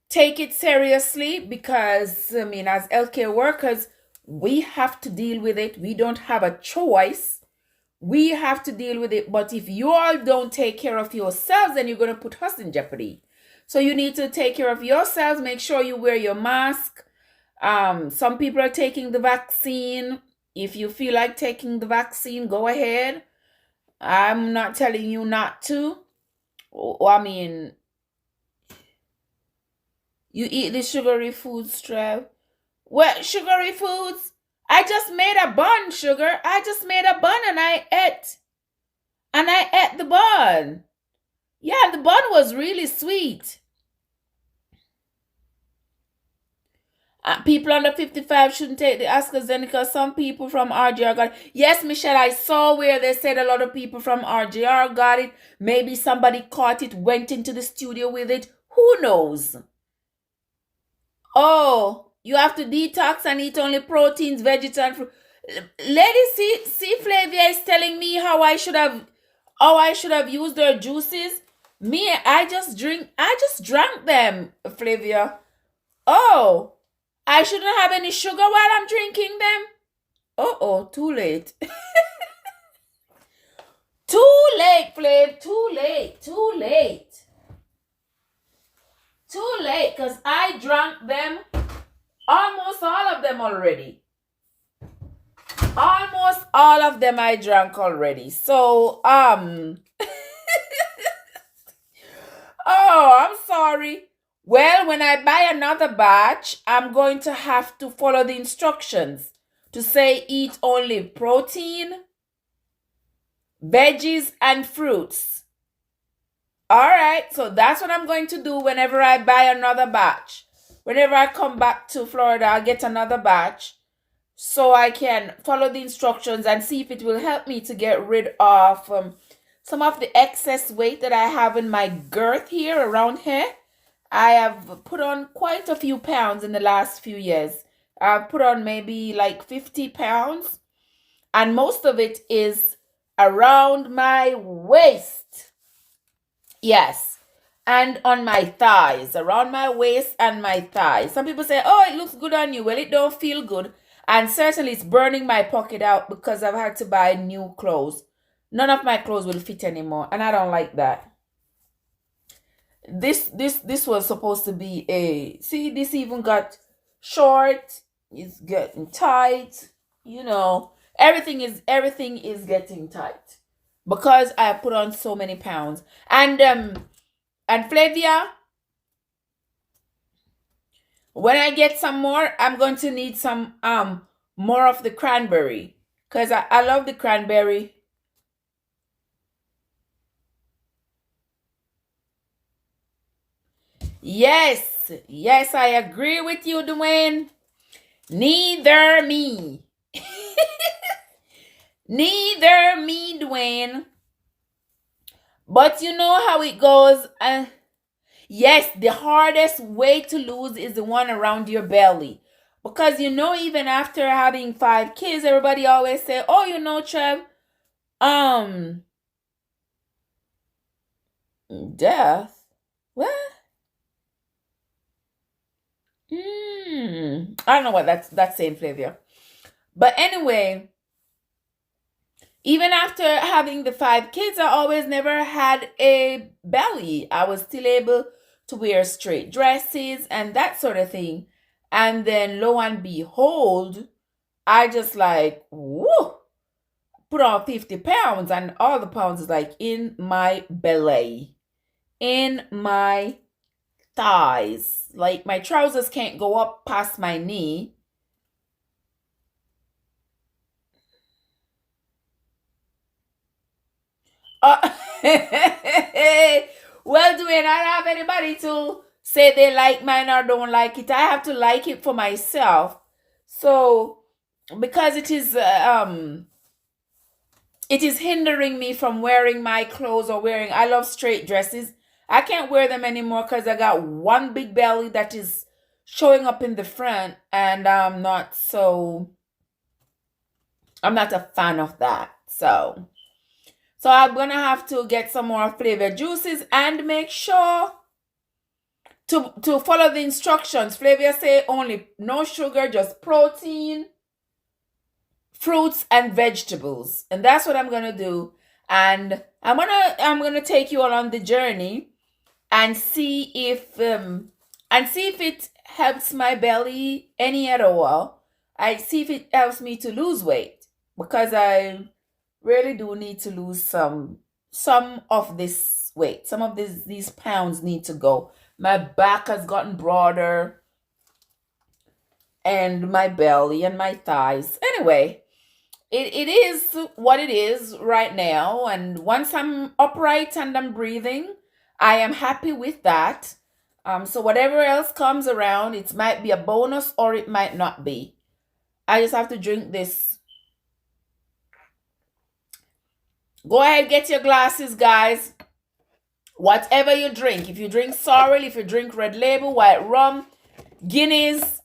take it seriously because, I mean, as healthcare workers, we have to deal with it. We don't have a choice. We have to deal with it. But if you all don't take care of yourselves, then you're going to put us in jeopardy. So you need to take care of yourselves. Make sure you wear your mask. Some people are taking the vaccine. If you feel like taking the vaccine, go ahead. I'm not telling you not to. I mean, you eat the sugary foods, Trev. What sugary foods? I just made a bun, sugar. I just made a bun and I ate. And I ate the bun. Yeah, the bun was really sweet. People under 55 shouldn't take the AstraZeneca. Some people from RGR got it. Yes, Michelle, I saw where they said a lot of people from RGR got it. Maybe somebody caught it, went into the studio with it. Who knows? Oh, you have to detox and eat only proteins, veggies, and fruit. Lady, see, Flavia is telling me how I should have used their juices. Me, I just drank them, Flavia. Oh, I shouldn't have any sugar while I'm drinking them. Oh, too late. Too late, Flav. Too late. Too late. Too late, because I drank them, almost all of them already. Almost all of them I drank already. So, oh, I'm sorry. Well, when I buy another batch, I'm going to have to follow the instructions to say eat only protein, veggies, and fruits. All right, so that's what I'm going to do whenever I buy another batch. Whenever I come back to Florida, I'll get another batch so I can follow the instructions and see if it will help me to get rid of some of the excess weight that I have in my girth here around here. I have put on quite a few pounds in the last few years. I've put on maybe like 50 pounds, and most of it is around my waist. Yes, and on my thighs, around my waist and my thighs. Some people say, oh, it looks good on you. Well, it don't feel good. And certainly it's burning my pocket out because I've had to buy new clothes. None of my clothes will fit anymore, and I don't like that. This was supposed to be see, this even got short, it's getting tight, everything is getting tight because I put on so many pounds. And Flavia, when I get some more, I'm going to need some more of the cranberry because I love the cranberry. Yes, I agree with you, Dwayne. Neither me. Neither me, Dwayne. But you know how it goes. Yes, the hardest way to lose is the one around your belly. Because even after having 5 kids, everybody always say, oh, Trev, death. What? I don't know what that's saying, Flavia. But anyway, even after having the 5 kids, I always never had a belly. I was still able to wear straight dresses and that sort of thing. And then lo and behold, I just put on 50 pounds, and all the pounds is in my belly, in my thighs. Like my trousers can't go up past my knee. Well, Dwayne, I don't have anybody to say they like mine or don't like it. I have to like it for myself. So, because it is hindering me from wearing my clothes or I love straight dresses. I can't wear them anymore because I got one big belly that is showing up in the front, and I'm not a fan of that. So I'm gonna have to get some more flavor juices and make sure to follow the instructions. Flavia say only no sugar, just protein, fruits, and vegetables. And that's what I'm gonna do. And I'm gonna take you all on the journey and see if it helps my belly any at all. I see if it helps me to lose weight, because I really do need to lose some of this weight. Some of these pounds need to go. My back has gotten broader, and my belly and my thighs. Anyway, it is what it is right now, and once I'm upright and I'm breathing, I am happy with that. So whatever else comes around, it might be a bonus or it might not be. I just have to drink this. Go ahead, get your glasses, guys. Whatever you drink, if you drink sorrel, if you drink Red Label, White Rum, Guinness,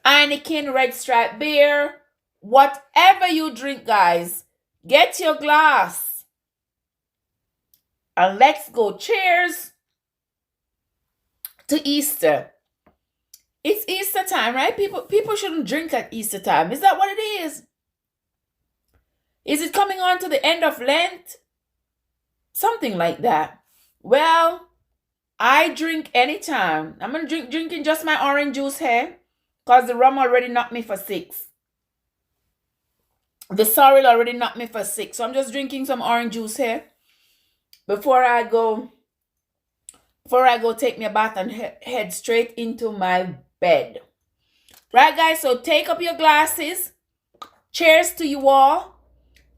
Heineken, Red Stripe Beer, whatever you drink, guys, get your glass and let's go. Cheers to Easter. It's Easter time, right? People shouldn't drink at Easter time. Is that what it is? Is it coming on to the end of Lent? Something like that. Well, I drink anytime. I'm gonna drinking just my orange juice here, because the rum already knocked me for 6. The sorrel already knocked me for 6. So I'm just drinking some orange juice here before I go take me a bath and head straight into my bed. Right, guys? So take up your glasses. Cheers to you all.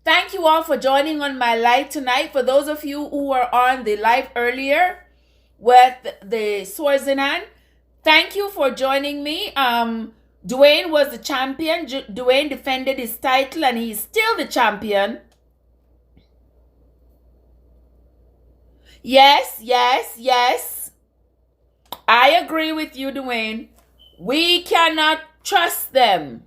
Thank you all for joining on my live tonight. For those of you who were on the live earlier with the Swaziland, thank you for joining me. Dwayne was the champion. Dwayne defended his title and he's still the champion. Yes. I agree with you, Dwayne. We cannot trust them.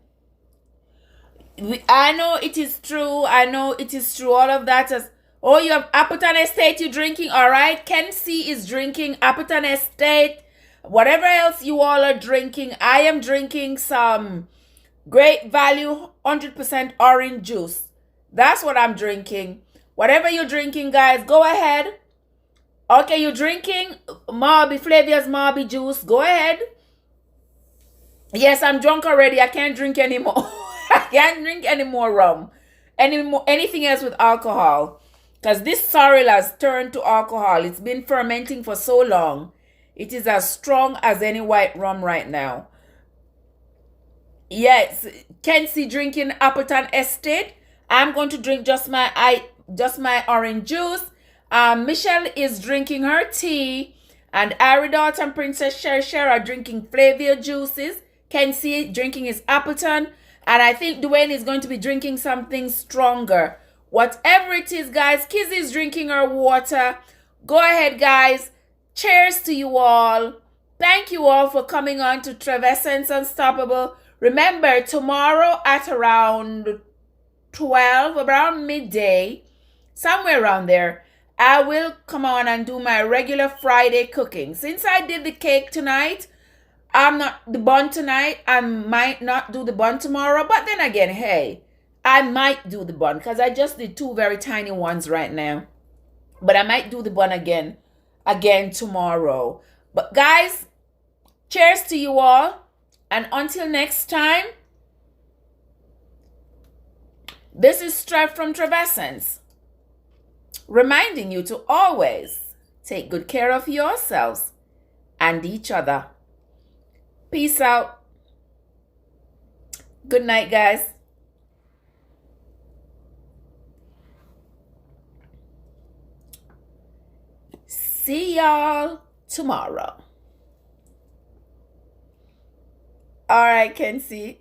I know it is true. All of that. You have Appleton Estate you're drinking. All right. Ken C is drinking Appleton Estate. Whatever else you all are drinking, I am drinking some Great Value 100% orange juice. That's what I'm drinking. Whatever you're drinking, guys, go ahead. Okay, you're drinking Flavia's Marby juice. Go ahead. Yes, I'm drunk already. I can't drink anymore. I can't drink any more rum. Anything else with alcohol. Because this sorrel has turned to alcohol. It's been fermenting for so long. It is as strong as any white rum right now. Yes, Kenzie drinking Appleton Estate. I'm going to drink just my orange juice. Michelle is drinking her tea. And Aridot and Princess Sher are drinking Flavia juices. Kenzie drinking his Appleton. And I think Dwayne is going to be drinking something stronger. Whatever it is, guys, Kizzy's drinking her water. Go ahead, guys. Cheers to you all. Thank you all for coming on to Trevessence Unstoppable. Remember, tomorrow at around 12, around midday, somewhere around there, I will come on and do my regular Friday cooking. Since I did the cake tonight, I'm not the bun tonight. I might not do the bun tomorrow. But then again, hey, I might do the bun because I just did 2 very tiny ones right now. But I might do the bun again tomorrow. But guys, cheers to you all. And until next time, this is Trev from Trevessence, reminding you to always take good care of yourselves and each other. Peace out. Good night, guys. See y'all tomorrow. All right, Kenzie.